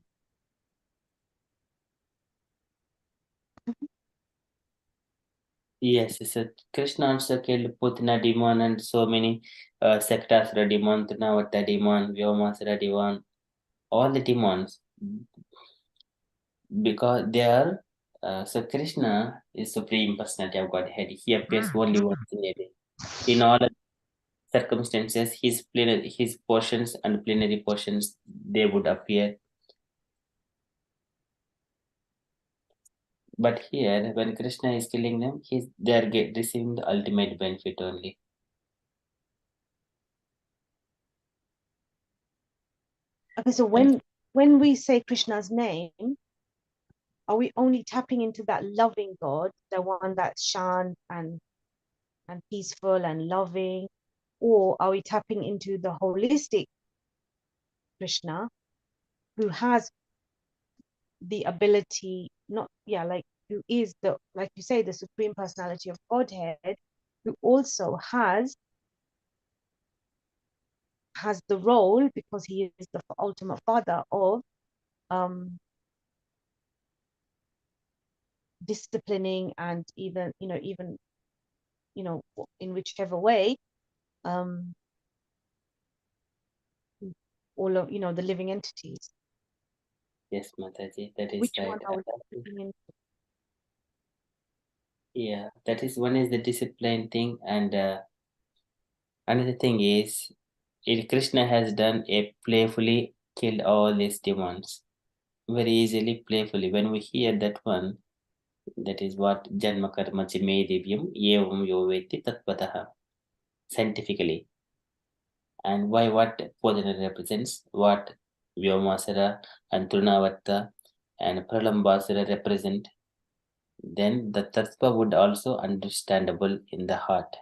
B: Yes, so Krishna also killed Putna demon and so many Sektasura demon, Trunavata demon, Vyomasura demon, all the demons, because they are. So Krishna is supreme personality of Godhead. He appears only once in a day. In all circumstances, his portions and plenary portions, they would appear. But here, when Krishna is killing them, they are receiving the ultimate benefit only.
A: Okay, so when we say Krishna's name, are we only tapping into that loving God, the one that's shant and peaceful and loving, or are we tapping into the holistic Krishna who has the ability, who is like you say, the supreme personality of Godhead, who also has the role, because he is the ultimate father, of disciplining and even in whichever way all of the living entities.
B: Yes, Mataji, that is
A: Which
B: right.
A: one are we tapping into?
B: Yeah, that is one is the discipline thing, and another thing is, Krishna has done a playfully killed all these demons very easily, playfully. When we hear that one, that is what Janma Karma Chime Divyam Yevam Yoveti Tatpataha. scientifically. And why what Podana represents, what Vyomasara and Trunavatta and Pralambasara represent, then the tattva would also understandable in the heart.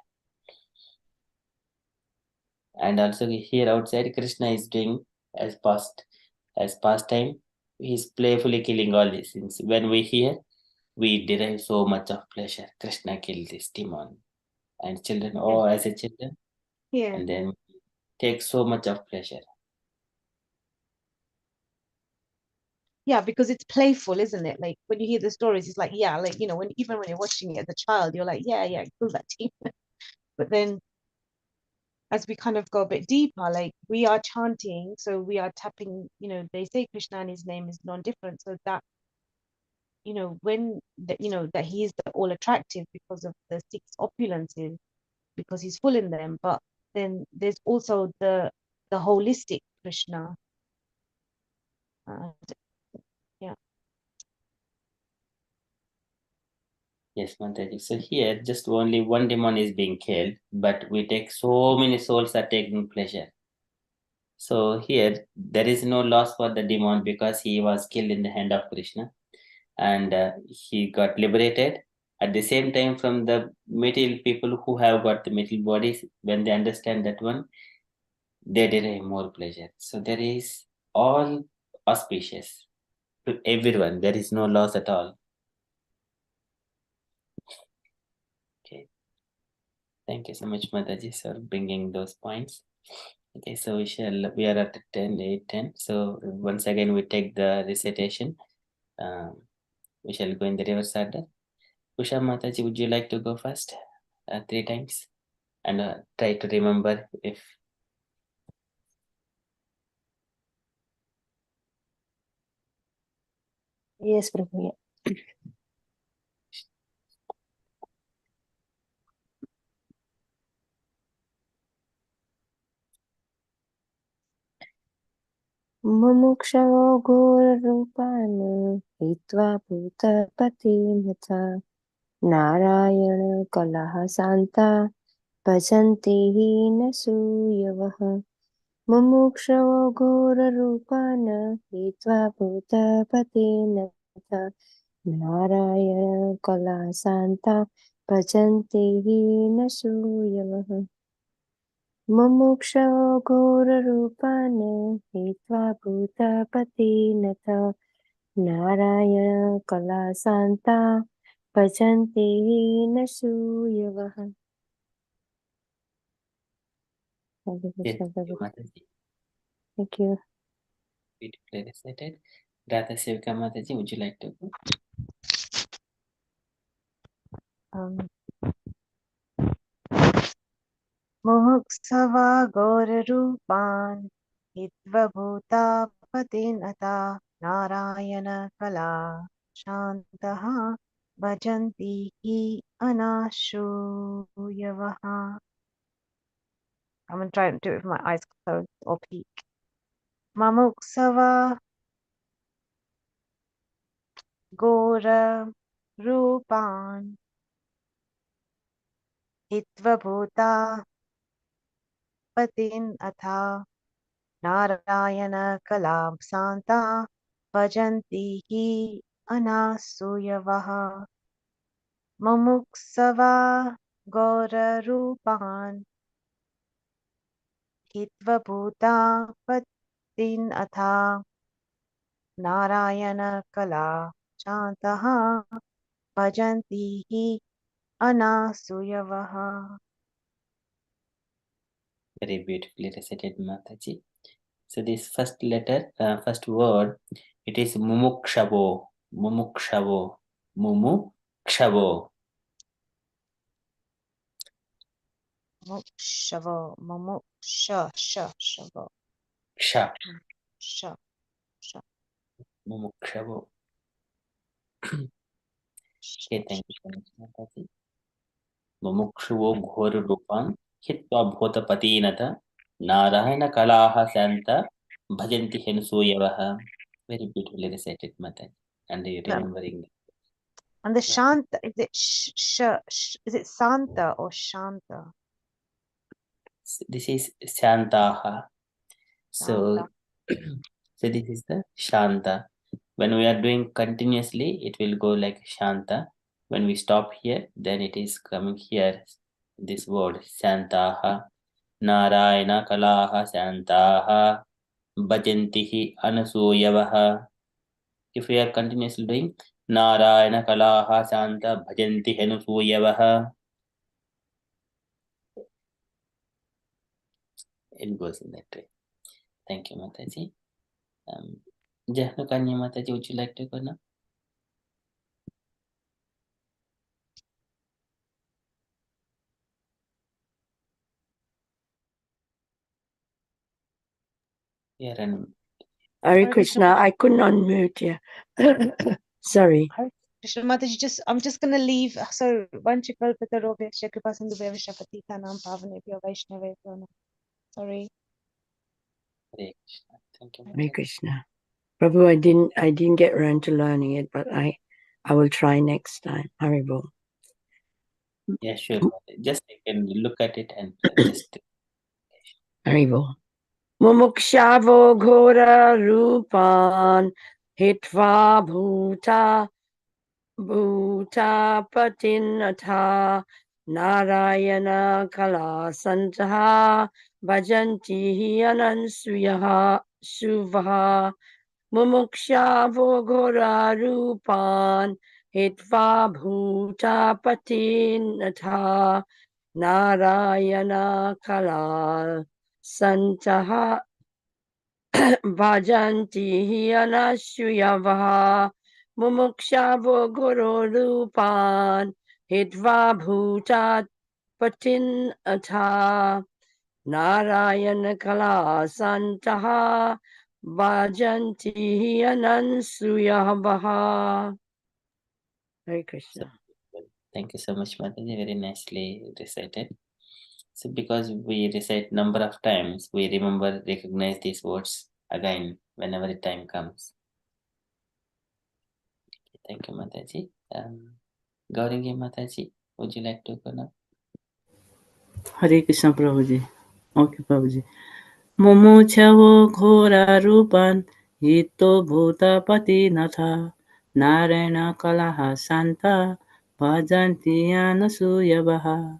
B: And also here outside, Krishna is doing as pastime. He's playfully killing all these things. When we hear, we derive so much of pleasure. Krishna killed this demon. And children, oh, as a children,
A: Yeah.
B: and then take so much of pleasure.
A: Yeah, because it's playful, isn't it? Like when you hear the stories, it's like, yeah, like, you know, even when you're watching it as a child, you're like, yeah, kill that demon. But then as we kind of go a bit deeper, like we are chanting, so we are tapping, you know, they say Krishna and his name is non-different. So that, you know, when that, you know, that he is the all attractive because of the 6 opulences, because he's full in them. But then there's also the holistic Krishna. Yeah.
B: Yes, Mataji. So here, just only one demon is being killed, but we take so many souls are taking pleasure. So here, there is no loss for the demon because he was killed in the hand of Krishna, and he got liberated. At the same time, from the material people who have got the material bodies, when they understand that one, they derive more pleasure. So there is all auspicious to everyone. There is no loss at all. Okay. Thank you so much, Mataji, for bringing those points. Okay, so we are at 10, 8, 10. So once again, we take the recitation. We shall go in the reverse order. Usha Mataji, would you like to go first? 3 times? And try to remember if...
F: Yes, Prabhu. मुमुक्षवो घोररूपान् हित्वा भूतपतिं नारायण कलह शान्ता भजन्ति हि न सूयवः मुमुक्षवो घोररूपान् हित्वा भूतपतिं नारायण कलह शान्ता भजन्ति हि न सूयवः मुमुक्षवो घोररूपान् हित्वा भूतपतिनथ नारायण कलाशान्ता भजन्ति न सूयवः.
B: Yes, Mataji.
F: Thank you.
B: Beautifully recited. Radha Sevika Mataji, would you like to go?
A: मुमुक्षवा घोररूपान् हित्वा भूतापतिनता नारायण कला शान्तः भजन्ति हि अनाशूयवः. I'm going to try and do it with my eyes closed or peek. Mamuksava Gora Rupan Hitva Bhuta Patin Atha Narayana Kalam Santa Bhajanti Hi Anasuyavaha. Mamuksava Gora Rupan Hitva Bhuta Patin Atha Narayana Kala Shantaha Bhajanti Hi Anasuyavaha.
B: Very beautifully recited, Mataji. So this first letter, first word, it is mumukshavo, mumukshavo, mumukshavo.
A: Mukshavo, mumuksha, shavo,
B: Ksha,
A: sha,
B: mumukshavo. Okay, thank you so much, Mataji. Mumukshavo ghor rupan hitva bhotapatinata narayana kalaha santa bhajanti henusuyavaha. Very beautifully recited, Mataji. And you remembering.
A: And the Shanta, is it is it Santa or Shanta?
B: This is Shantaha. So, so this is the Shanta. When we are doing continuously, it will go like Shanta. When we stop here, then it is coming here. This word Shantaha. Narayana Kalaha Shantaha. Bhajantihi Anasuyavaha. If we are continuously doing Narayana Kalaha Shanta Bhajanti Anusuyavaha, it goes in that way. Thank you, Mataji. Jahnukanya Mataji, would you like to go now? Yeah, and
C: Hare
A: Hare
C: Krishna, I couldn't unmute you. Sorry.
A: Hare Krishna Mataji, I'm just gonna leave. So Vanchikalpatarovya Kripasindu Shapatika Pavanebhyo Vaishnavebhyo. Sorry.
B: Hare Krishna. Thank you,
C: Hare
B: Mataji.
C: Krishna. Prabhu, I didn't get around to learning it, but I will try next time. Haribol.
B: Yeah, sure. Mataji. Just I can look at it and just.
C: Haribol. Mumukshavo ghora rupan hitva bhuta patinatha narayana kala santaha bhajanti anansuyaha suvaha mumukshavo ghora rupan hitva bhuta patinatha narayana kala santaha bhajanti anasuyavaha mumukshavo guru rupan hitva bhutat patin atha narayana kala santaha bhajanti anasuyavaha. Hare Krishna.
B: Thank you so much, Mataji. Very nicely recited. So because we recite number of times, we recognize these words again whenever the time comes. Thank you, Mataji. Gauringi Mataji, would you like to go now?
D: Hare Krishna Prabhuji. Okay, Prabhuji. Mumuchavo Ghora Rupan Hito Bhuta Pati Natha Narayana Kalaha Santa Bhajanti Anasuyavaha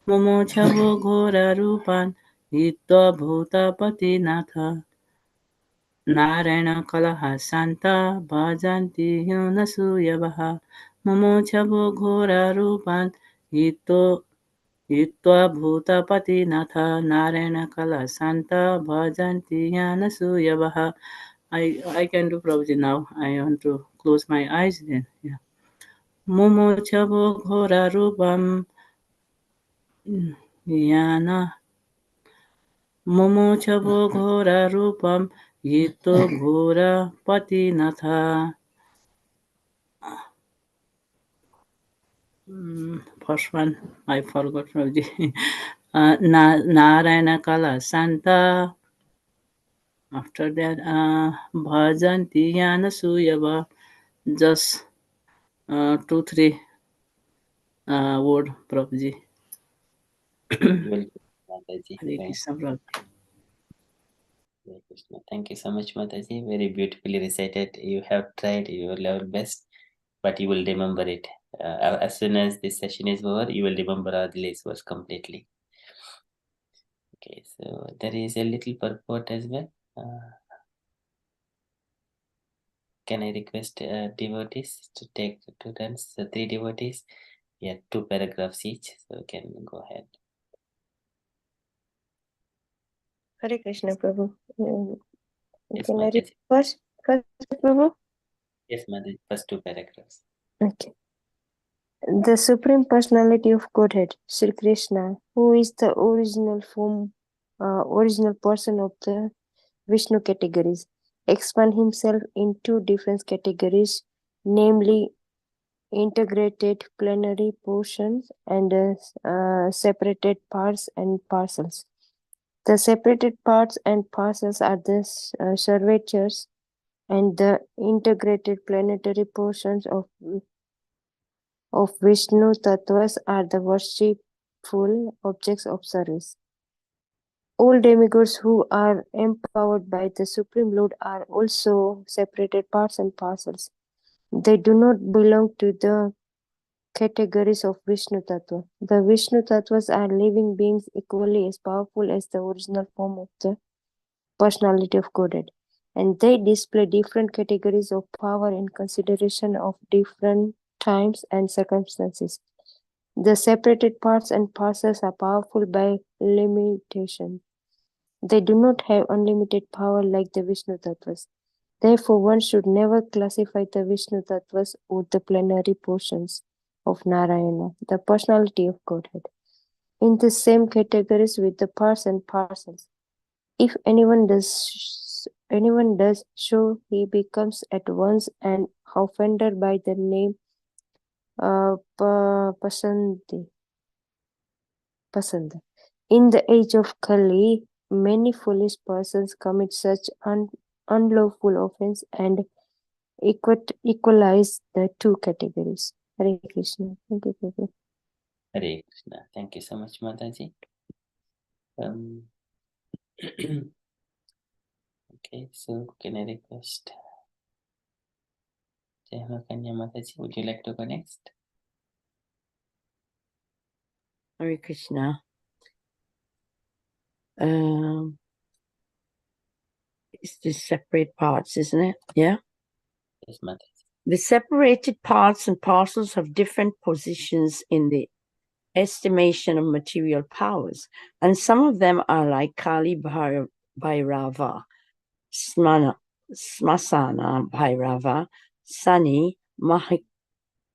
D: Mumuchavo Ghora Rupan Hito Bhuta Pati Natha Narayana Kalaha Santa Bhajanti Anasuyavaha Mumuchavo Ghora Rupan Hito Yitva Bhutapati Natha Narayana Kala Santa Bhajanti Yanasuyavaha. I can do Prabhuji now. I want to close my eyes then. Yeah. Momo Chavo Ghora Rupam Yana Momo Chavo Ghora Rupam Yito Ghora Pati Natha. First one I forgot Prabhuji. Narayana Kala Santa. After that, Bhajanti Yanasuyava, just 2-3 word, Prabhuji.
B: Welcome, Mataji.
D: Hare Krishna, Prabhuji.
B: Hare Krishna. Thank you so much, Mataji. Very beautifully recited. You have tried your level best, but you will remember it. As soon as this session is over, you will remember all the words completely. Okay, so there is a little purport as well. Can I request devotees to take 2 turns? So 3 devotees, yeah, 2 paragraphs each. So we can go ahead.
F: Hare Krishna, Prabhu.
B: Yes,
F: Can I read
B: Mataji.
F: first, Prabhu?
B: Yes, Mataji. First 2 paragraphs.
F: Okay. The Supreme Personality of Godhead, Sri Krishna, who is the original form, original person of the Vishnu categories, expand himself in 2 different categories, namely integrated plenary portions and separated parts and parcels. The separated parts and parcels are the servatures, and the integrated planetary portions of Vishnu Tattvas are the worshipful objects of service. All demigods who are empowered by the Supreme Lord are also separated parts and parcels. They do not belong to the categories of Vishnu Tattva. The Vishnu Tattvas are living beings equally as powerful as the original form of the personality of Godhead, and they display different categories of power in consideration of different times and circumstances. The separated parts and parcels are powerful by limitation. They do not have unlimited power like the Vishnu Tattvas. Therefore, one should never classify the Vishnu Tattvas with the plenary portions of Narayana, the personality of Godhead, in the same categories with the parts and parcels. If anyone does so, he becomes at once an offender by the name Pasandi. Pasanda. In the age of Kali, many foolish persons commit such unlawful offense and equalize the two categories. Hare Krishna. Thank you, Prabhu.
B: Hare Krishna. Thank you so much, Mataji. Okay, so can I request Kanya Mataji, would you like to go next?
C: Hare Krishna. It's the separate parts, isn't it? Yeah.
B: Yes, Mataji.
C: The separated parts and parcels have different positions in the estimation of material powers, and some of them are like Kali Bhairava, Smasana Bhairava, Sani,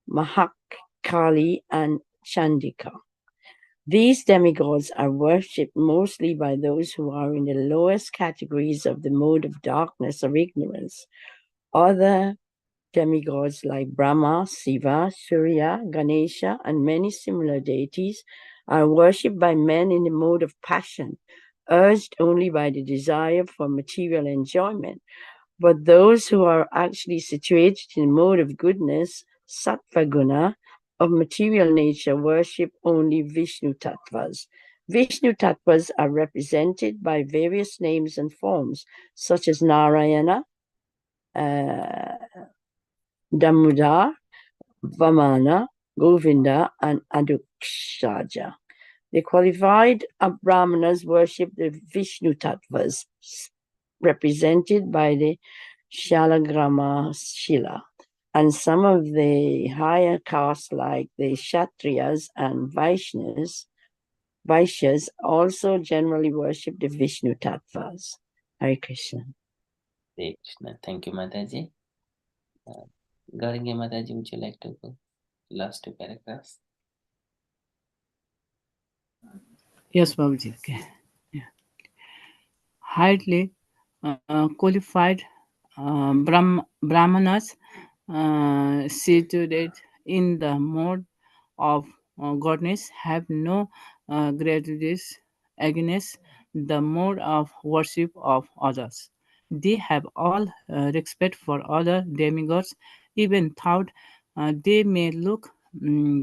C: Mahakali, and Chandika. These demigods are worshipped mostly by those who are in the lowest categories of the mode of darkness or ignorance. Other demigods like Brahma, Shiva, Surya, Ganesha, and many similar deities are worshipped by men in the mode of passion, urged only by the desire for material enjoyment. But those who are actually situated in the mode of goodness, Sattva Guna, of material nature, worship only Vishnu Tattvas. Vishnu Tattvas are represented by various names and forms, such as Narayana, Damodar, Vamana, Govinda, and Adukshaja. The qualified Brahmanas worship the Vishnu Tattvas, represented by the Shalagrama Shila, and some of the higher castes like the Kshatriyas and Vaishyas also generally worship the Vishnu Tattvas. Hare Krishna.
B: Hare Krishna. Thank you, Mataji. Gauranga Mataji, would you like to go last two paragraphs?
D: Yes, Babuji. Okay. Yeah. Highly qualified Brahmanas situated in the mode of godness have no gratuities against the mode of worship of others. They have all respect for other demigods, even though they may look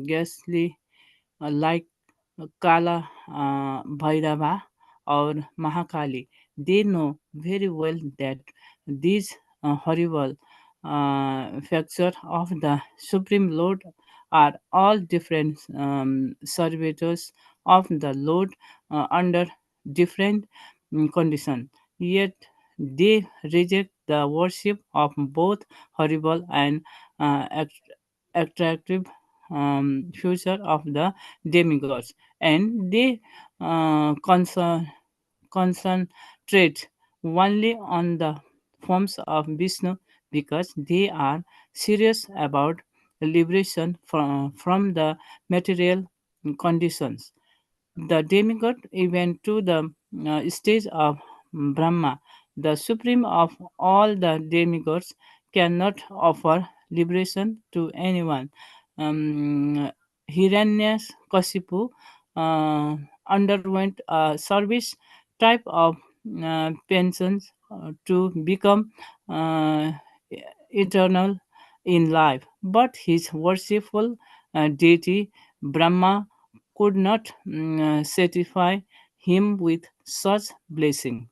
D: ghastly like Kala Bhairava or Mahakali. They know very well that these horrible factors of the Supreme Lord are all different servitors of the Lord under different conditions. Yet they reject the worship of both horrible and attractive future of the demigods, and they concentrate only on the forms of Vishnu because they are serious about liberation from the material conditions. The demigod even to the stage of Brahma, the supreme of all the demigods, cannot offer liberation to anyone. Hiranyakashipu underwent a service type of pensions to become uh, eternal in life, but his worshipful deity Brahma could not satisfy him with such blessing.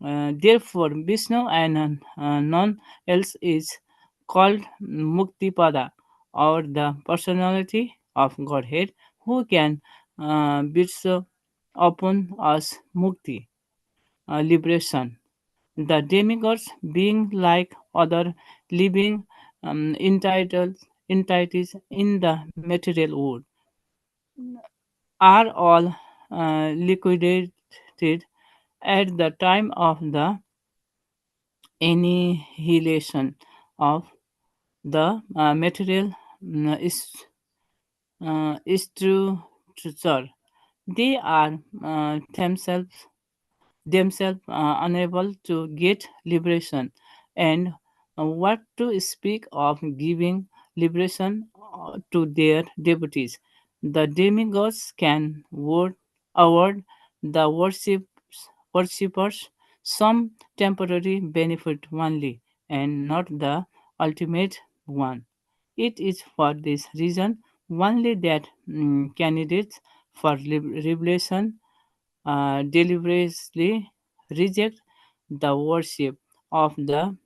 D: Therefore, Vishnu and none else is called Muktipada, or the personality of Godhead, who can bestow upon us mukti, liberation. The demigods, being like other living entities in the material world, are all liquidated at the time of the annihilation of the material structure. They are themselves unable to get liberation, and what to speak of giving liberation to their devotees. The demigods can award the worshippers some temporary benefit only, and not the ultimate one. It is for this reason only that candidates for revelation deliberately reject the worship of the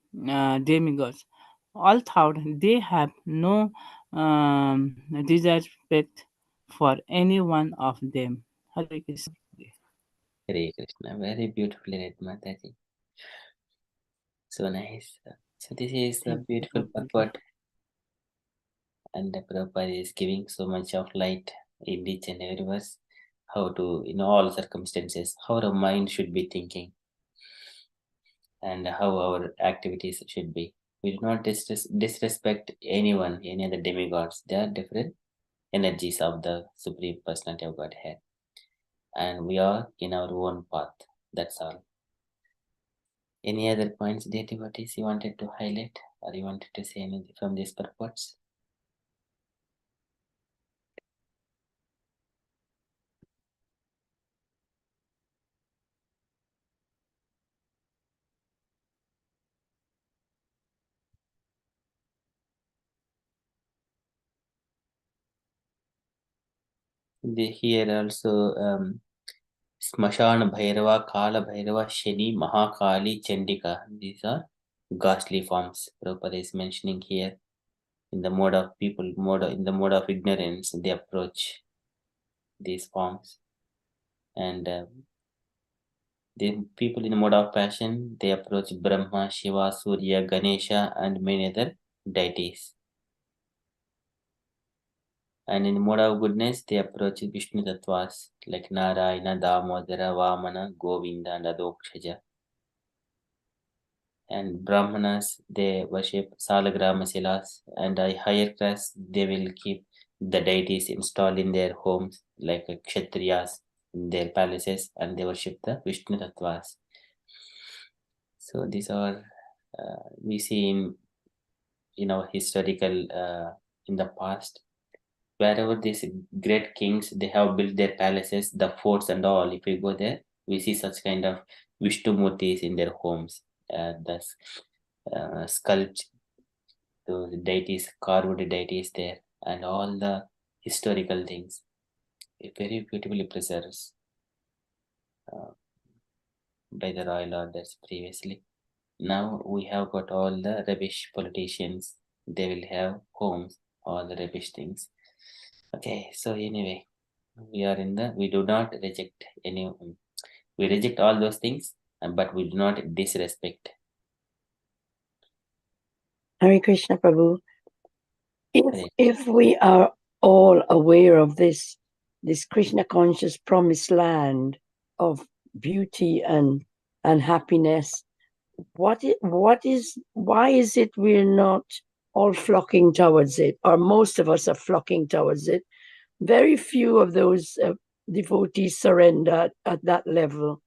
D: demigods, although they have no disrespect for any one of them. Hare Krishna.
B: Hare Krishna. Very beautifully read, Mataji. So nice. So this is a beautiful purport, and the Prabhupada is giving so much of light in each and every verse, how to, in all circumstances, how the mind should be thinking and how our activities should be. We do not disrespect anyone, any other demigods. They are different energies of the Supreme Personality of Godhead. And we are in our own path. That's all. Any other points, dear devotees, you wanted to highlight or you wanted to say anything from these purports? Here also Smashana Bhairava, Kala Bhairava, Shani, Mahakali, Chandika. These are ghastly forms. Prabhupada is mentioning here in the mode of people, in the mode of ignorance, they approach these forms. And the people in the mode of passion, they approach Brahma, Shiva, Surya, Ganesha, and many other deities. And in the mode of goodness, they approach Vishnu Tattvas like Narayana, Damodara, Vamana, Govinda, and Adokshaja. And Brahmanas, they worship Salagrama Silas, and a higher class, they will keep the deities installed in their homes like Kshatriyas in their palaces, and they worship the Vishnu Tattvas. So these are we see in our historical in the past, wherever these great kings they have built their palaces, the forts and all. If we go there, we see such kind of Vishnu Murtis in their homes. The sculpt those deities, carved deities there, and all the historical things. It very beautifully preserves by the royal orders previously. Now we have got all the rubbish politicians. They will have homes, all the rubbish things. Okay, so anyway, we do not reject any. We reject all those things, but we do not disrespect.
C: Hare Krishna Prabhu.
B: Hare
C: If we are all aware of this Krishna conscious promised land of beauty and happiness, why is it we're not all flocking towards it, or most of us are flocking towards it? Very few of those devotees surrender at that level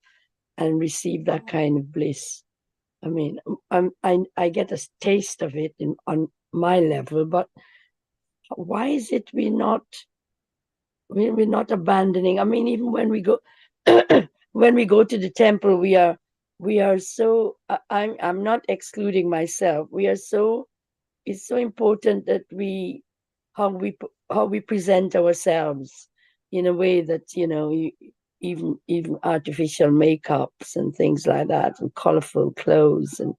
C: and receive that kind of bliss. I mean, I get a taste of it on my level, but why is it we're not abandoning? I mean, even when we go when we go to the temple, we are so. I'm not excluding myself. It's so important that how we present ourselves in a way that even artificial makeups and things like that, and colorful clothes, and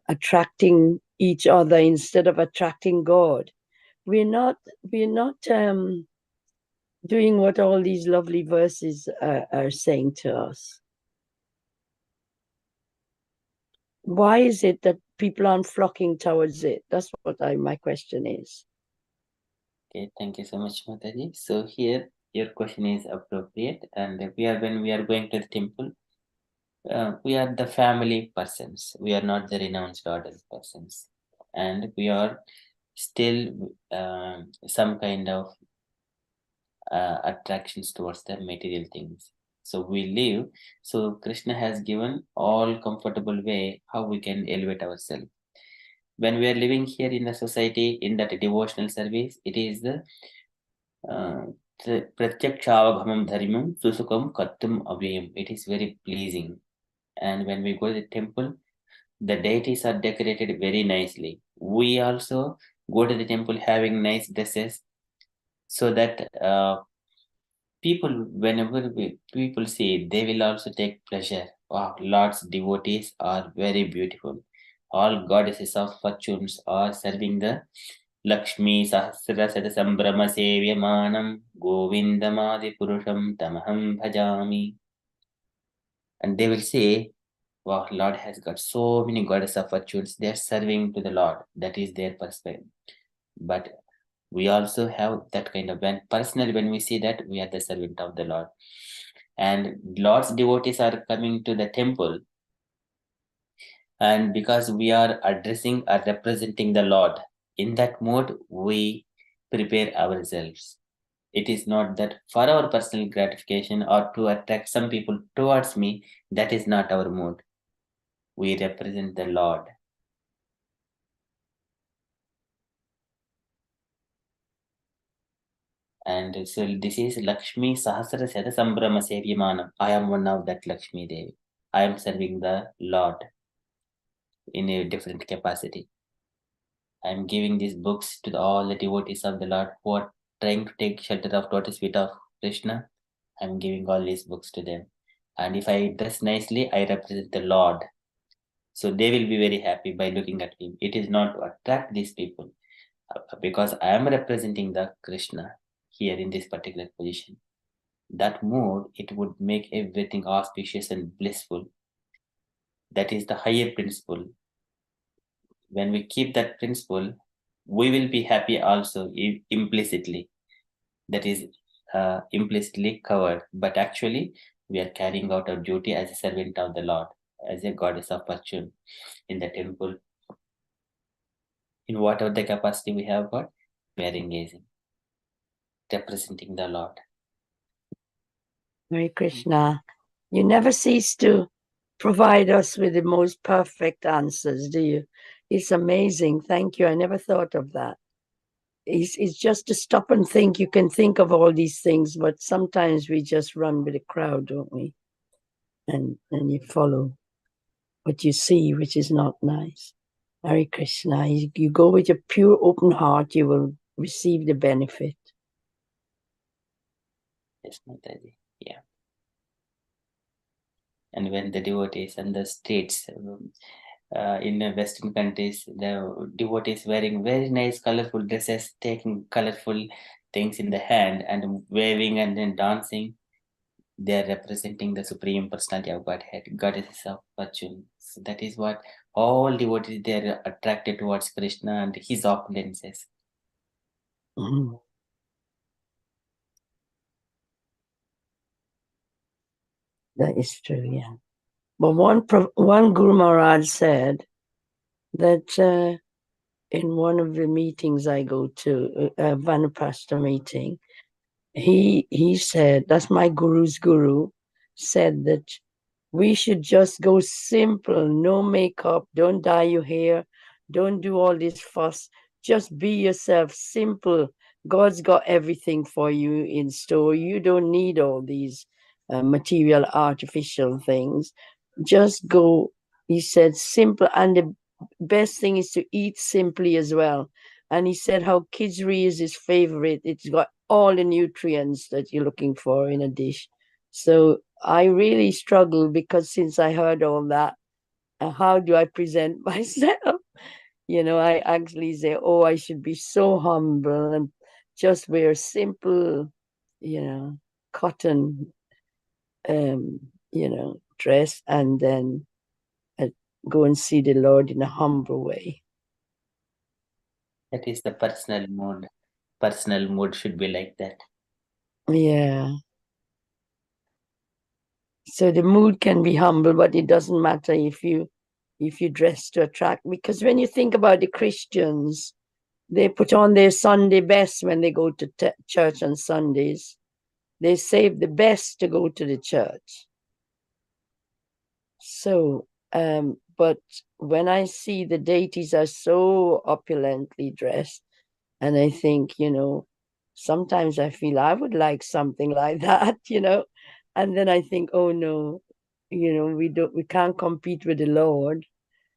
C: attracting each other instead of attracting God. We're not doing what all these lovely verses are saying to us. Why is it that people aren't flocking towards it? That's what my question is.
B: Okay, thank you so much, Mataji. So here your question is appropriate, and when we are going to the temple, we are the family persons. We are not the renounced order persons, and we are still some kind of attractions towards the material things. So we live. So Krishna has given all comfortable way how we can elevate ourselves. When we are living here in the society in that devotional service, it is the pratyakshavagamam dharimam susukam kattum avyayam. It is very pleasing. And when we go to the temple, the deities are decorated very nicely. We also go to the temple having nice dresses, so that people, whenever people see, they will also take pleasure. Wow, Lord's devotees are very beautiful. All goddesses of fortunes are serving the Lakshmi Sahasrasata Sambrama Sevyamanam Govindamadi Purusham Tamaham Bhajami. And they will say, wow, Lord has got so many goddesses of fortunes. They are serving to the Lord. That is their perspective. But we also have that kind of, when we see that, we are the servant of the Lord. And Lord's devotees are coming to the temple, and because we are addressing or representing the Lord, in that mode we prepare ourselves. It is not that for our personal gratification or to attract some people towards me. That is not our mode. We represent the Lord. And so this is Lakshmi Sahasra Sada Sambrama Sevyamanam. I am one of that Lakshmi Devi. I am serving the Lord in a different capacity. I am giving these books to all the devotees of the Lord who are trying to take shelter of lotus feet of Krishna. I am giving all these books to them. And if I dress nicely, I represent the Lord. So they will be very happy by looking at him. It is not to attract these people, because I am representing the Krishna here in this particular position. That mode, it would make everything auspicious and blissful. That is the higher principle. When we keep that principle, we will be happy also implicitly. That is implicitly covered, but actually we are carrying out our duty as a servant of the Lord, as a goddess of fortune in the temple. In whatever the capacity we have got, we are engaging, representing the Lord.
C: Hare Krishna, you never cease to provide us with the most perfect answers, do you? It's amazing. Thank you. I never thought of that. It's just to stop and think. You can think of all these things, but sometimes we just run with the crowd, don't we? And you follow what you see, which is not nice. Hare Krishna, you go with your pure open heart, you will receive the benefit.
B: Yes, Mataji. Yeah. And when the devotees and the streets in the Western countries, the devotees wearing very nice, colorful dresses, taking colorful things in the hand and waving and then dancing, they are representing the Supreme Personality of Godhead, Goddesses of Fortune. So that is what all devotees, they are attracted towards Krishna and his opulences.
C: Mm-hmm. That is true, yeah. But one Guru Maharaj said that in one of the meetings I go to, a Vanaprastha meeting, he said, that's my guru's guru, said that we should just go simple, no makeup, don't dye your hair, don't do all this fuss, just be yourself, simple. God's got everything for you in store. You don't need all these material, artificial things. Just go, he said, simple. And the best thing is to eat simply as well. and he said how khichdi is his favorite. It's got all the nutrients that you're looking for in a dish. So I really struggle, because since I heard all that, how do I present myself? I actually say, oh, I should be so humble and just wear simple, cotton, dress, and then go and see the Lord in a humble way.
B: That is the personal mood. Personal mood should be like that.
C: Yeah. So the mood can be humble, but it doesn't matter if you dress to attract, because when you think about the Christians, they put on their Sunday best when they go to church on Sundays. They save the best to go to the church. So, but when I see the deities are so opulently dressed, and I think, sometimes I feel I would like something like that, and then I think, oh no, we can't compete with the Lord.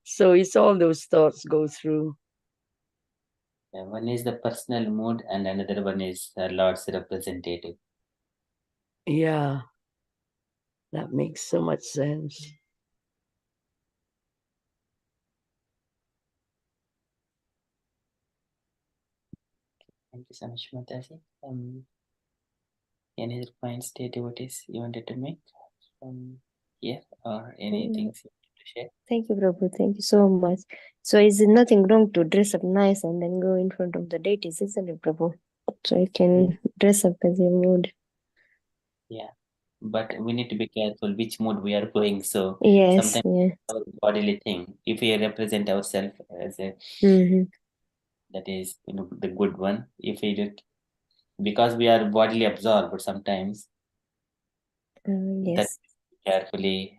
C: So it's all those thoughts go through.
B: One is the personal mood, and another one is the Lord's representative.
C: Yeah, that makes so much sense.
B: Thank you so much, Mataji. Any other points, dear devotees, you wanted to make from here, or anything you want to share?
F: Thank you, Prabhu. Thank you so much. So, is it nothing wrong to dress up nice and then go in front of the deities, isn't it, Prabhu? So you can dress up as your mood.
B: Yeah, but we need to be careful which mood we are going. So
F: Yes,
B: sometimes
F: yeah.
B: our bodily thing, if we represent ourselves as a that is the good one, if we look, because we are bodily absorbed, but sometimes that
F: Yes.
B: carefully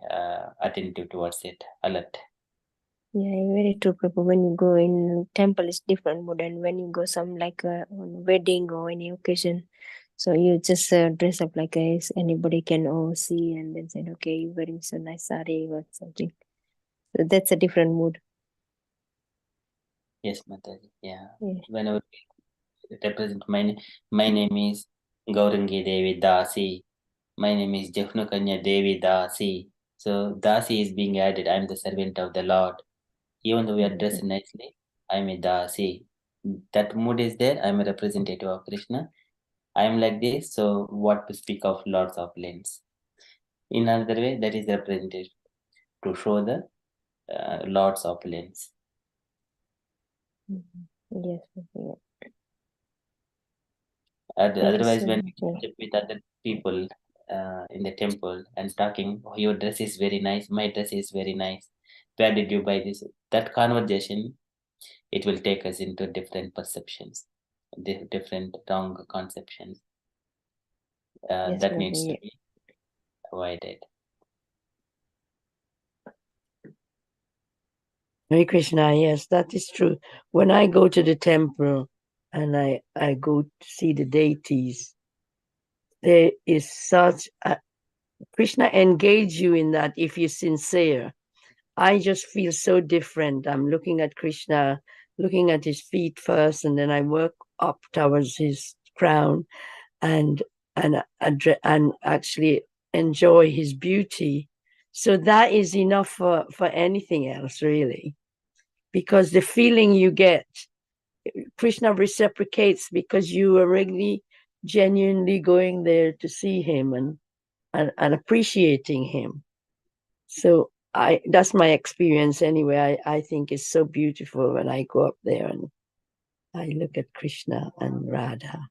B: attentive towards it, alert.
F: Yeah, very true, Prabhu. When you go in temple, it's different mood, and when you go some like on wedding or any occasion, so you just dress up like anybody can all see, and then say, okay, you're wearing so nice sari or something. So that's a different mood.
B: Yes, Mataji. Yeah.
F: Yeah.
B: Whenever we represent my name is Gaurangi Devi Dasi. My name is Jahnukanya Devi Dasi. So Dasi is being added. I'm the servant of the Lord. Even though we are dressed nicely, I'm a Dasi. That mood is there. I'm a representative of Krishna. I'm like this. So what to speak of Lord's of Lanes? In another way, that is represented to show the Lord's of Lanes.
F: Yes. Yeah.
B: Otherwise, when we
F: Yeah.
B: catch up with other people in the temple and talking, oh, your dress is very nice, my dress is very nice. Where did you buy this? That conversation, it will take us into different perceptions, different wrong conceptions.
F: Yes,
B: That
F: Prabhu,
B: needs to
F: yeah.
B: be avoided.
C: Hare Krishna, yes, that is true. When I go to the temple and I go to see the deities, there is such a Krishna engage you in that if you're sincere. I just feel so different. I'm looking at Krishna, looking at his feet first, and then I work up towards his crown and and actually enjoy his beauty. So that is enough for anything else, really, because the feeling you get, Krishna reciprocates, because you are really genuinely going there to see him and appreciating him. So that's my experience anyway. I think it's so beautiful when I go up there and I look at Krishna and Radha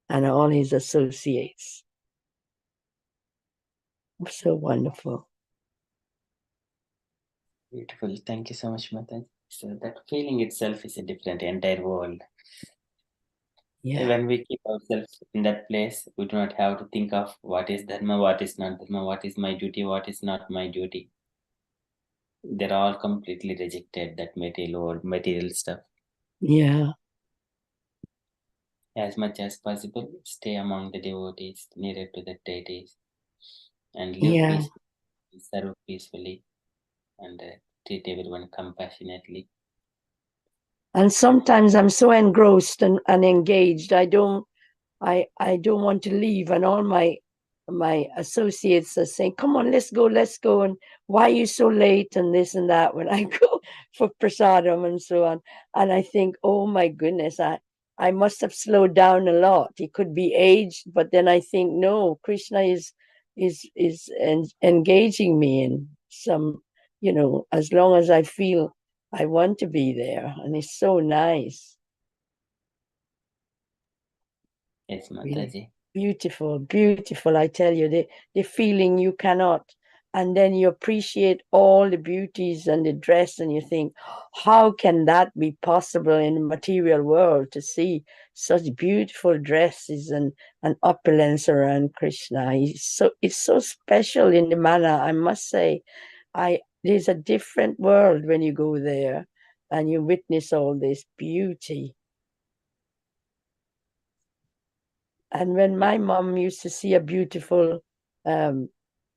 C: and all his associates. So wonderful.
B: Beautiful. Thank you so much, Mataji. So that feeling itself is a different entire world.
C: Yeah.
B: When we keep ourselves in that place, we do not have to think of what is dharma, what is not dharma, what is my duty, what is not my duty. They're all completely rejected, that material world, material stuff.
C: Yeah.
B: As much as possible, stay among the devotees, nearer to the deities, and live peacefully, serve peacefully, and treat everyone compassionately.
C: And sometimes I'm so engrossed and engaged, I don't want to leave, and all my associates are saying, come on, let's go, and why are you so late, and this and that, when I go for prasadam and so on. And I think, oh my goodness, I must have slowed down a lot. It could be aged, but then I think, no, Krishna is engaging me in some, as long as I feel I want to be there, and it's so nice.
B: Yes,
C: Really
B: Mataji.
C: beautiful, I tell you, the feeling you cannot. And then you appreciate all the beauties and the dress, and you think, how can that be possible in the material world, to see such beautiful dresses and opulence around Krishna? It's so special in the manner, I must say. There's a different world when you go there and you witness all this beauty. And when my mom used to see a beautiful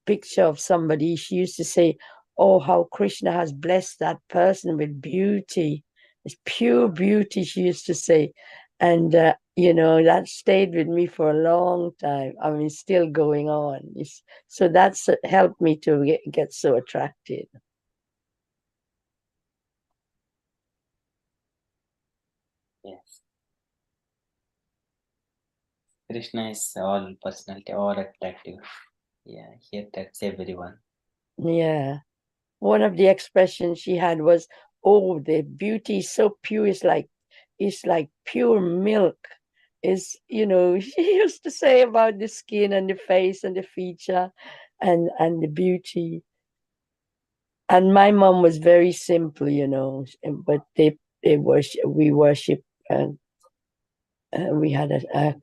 C: picture of somebody, she used to say, oh, how Krishna has blessed that person with beauty. It's pure beauty, she used to say. And, that stayed with me for a long time. I mean, still going on. So that's helped me to get so attracted.
B: Yes. Krishna is all personality, all attractive. Yeah, he attracts everyone.
C: Yeah. One of the expressions she had was, oh, the beauty is so pure, it's like pure milk. Is she used to say about the skin and the face and the feature and the beauty. And my mom was very simple, but we worship, and we had a